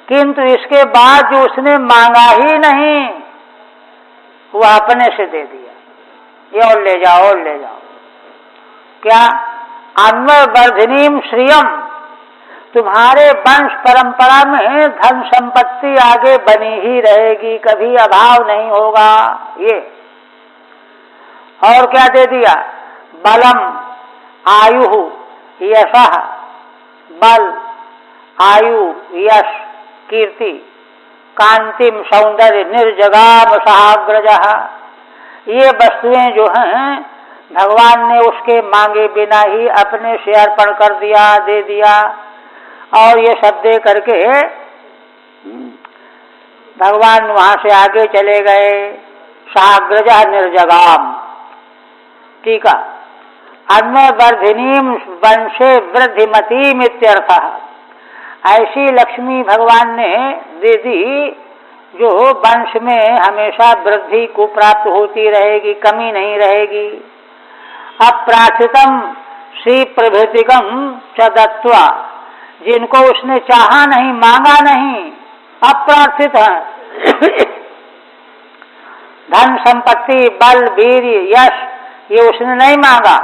A: किंतु इसके बाद जो उसने मांगा ही नहीं वह अपने से दे दिया, ये और ले जाओ और ले जाओ। क्या? अन्वय वर्धिनीम श्रियम, तुम्हारे वंश परंपरा में धन संपत्ति आगे बनी ही रहेगी, कभी अभाव नहीं होगा। ये और क्या दे दिया? बलम आयु यशः, बल आयु यश कीर्ति कांतिम सौंदर्य निर्जगाम सहाग्रजः, ये वस्तुएं जो हैं भगवान ने उसके मांगे बिना ही अपने से अर्पण कर दिया, दे दिया। और ये सब दे करके भगवान वहां से आगे चले गए। सहाग्रजः निर्जगाम। ठीक है, अन्वय वर्धिनीम वंशे वृद्धिमतीम इत्यर्थः। ऐसी लक्ष्मी भगवान ने दे दी जो वंश में हमेशा वृद्धि को प्राप्त होती रहेगी, कमी नहीं रहेगी। अप्रार्थितम श्री प्रभृतिकम च दत्वा, जिनको उसने चाहा नहीं, मांगा नहीं, अप्रार्थित है। धन संपत्ति, बल, वीर, यश ये उसने नहीं मांगा,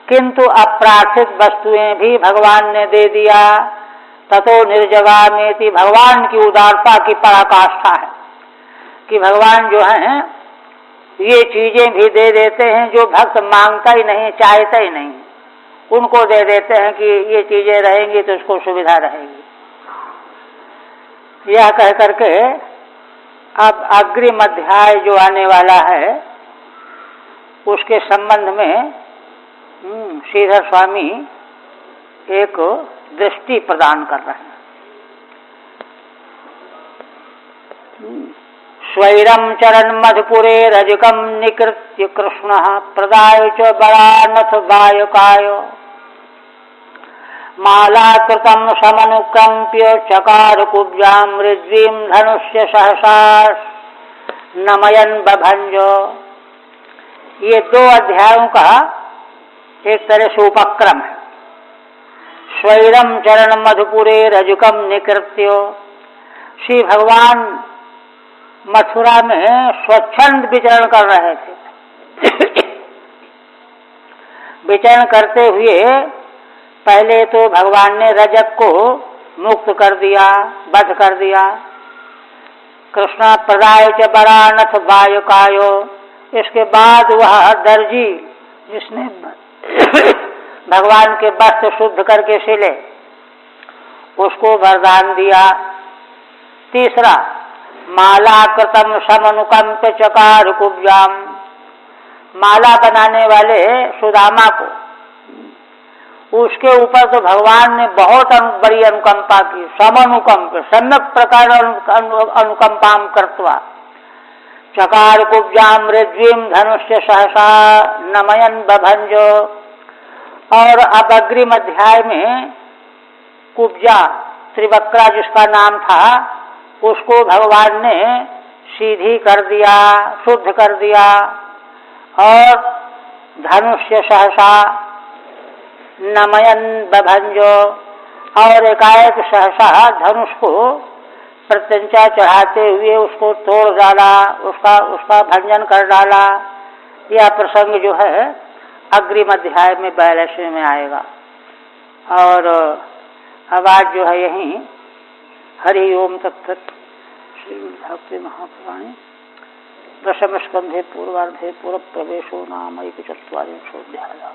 A: किंतु अप्रार्थित वस्तुएं भी भगवान ने दे दिया। ततो निर्जगामेति, भगवान की उदारता की पराकाष्ठा है कि भगवान जो है ये चीजें भी दे देते हैं जो भक्त मांगता ही नहीं, चाहता ही नहीं, उनको दे देते हैं कि ये चीजें रहेंगी तो उसको सुविधा रहेगी। यह कह करके अब अग्रिम अध्याय जो आने वाला है उसके संबंध में श्रीधर स्वामी एक दृष्टि प्रदान कर रहे हैं। स्वैरम चरण मधुपुरे रजकम निकृत्य कृष्ण प्रदाय च बरानथ गायकाय, मालाकृतं समनुकंप्य चकार कुब्जां ऋद्वीं धनुष्य सहसा नमयन बभंज। ये 2 अध्यायों का एक तरह से उपक्रम है। स्वैरम चरण मधुपुरे रजकम निकृत्य, श्री भगवान मथुरा में स्वच्छंद विचरण कर रहे थे। विचरण करते हुए पहले तो भगवान ने रजक को मुक्त कर दिया, वध कर दिया। कृष्ण प्रदाय च बरानथ गायकायो, इसके बाद वह दर्जी जिसने भगवान के वस्त्र शुद्ध करके सिले उसको वरदान दिया। तीसरा, मालाकृतम समनुकंप चकार कुब्जाम, माला बनाने वाले सुदामा को, उसके ऊपर तो भगवान ने बहुत बड़ी अनुकंपा की। समनुकंप, सम्यक प्रकार अनुकंपाम कृत्वा चकार कुब्जाम ऋद्वीं धनुष्य सहसा नमयन बभंजो। और अब अग्रिम अध्याय में कुब्जा, त्रिवक्रा जिसका नाम था, उसको भगवान ने सीधी कर दिया, शुद्ध कर दिया। और धनुष्य सहसा नमयन बभंजो, और एकाएक सहसा धनुष को प्रत्यंचा चढ़ाते हुए उसको तोड़ डाला, उसका भंजन कर डाला। यह प्रसंग जो है अग्रिम अध्याय में 42वें में आएगा। और अब आज जो है यहीं हरि ओम तत्सत। श्रीमद्भागवते महापुराणे दशम स्कंधे पूर्वार्धे पूर्व प्रवेशो नाम 1 चत्वारिंशोऽध्यायः।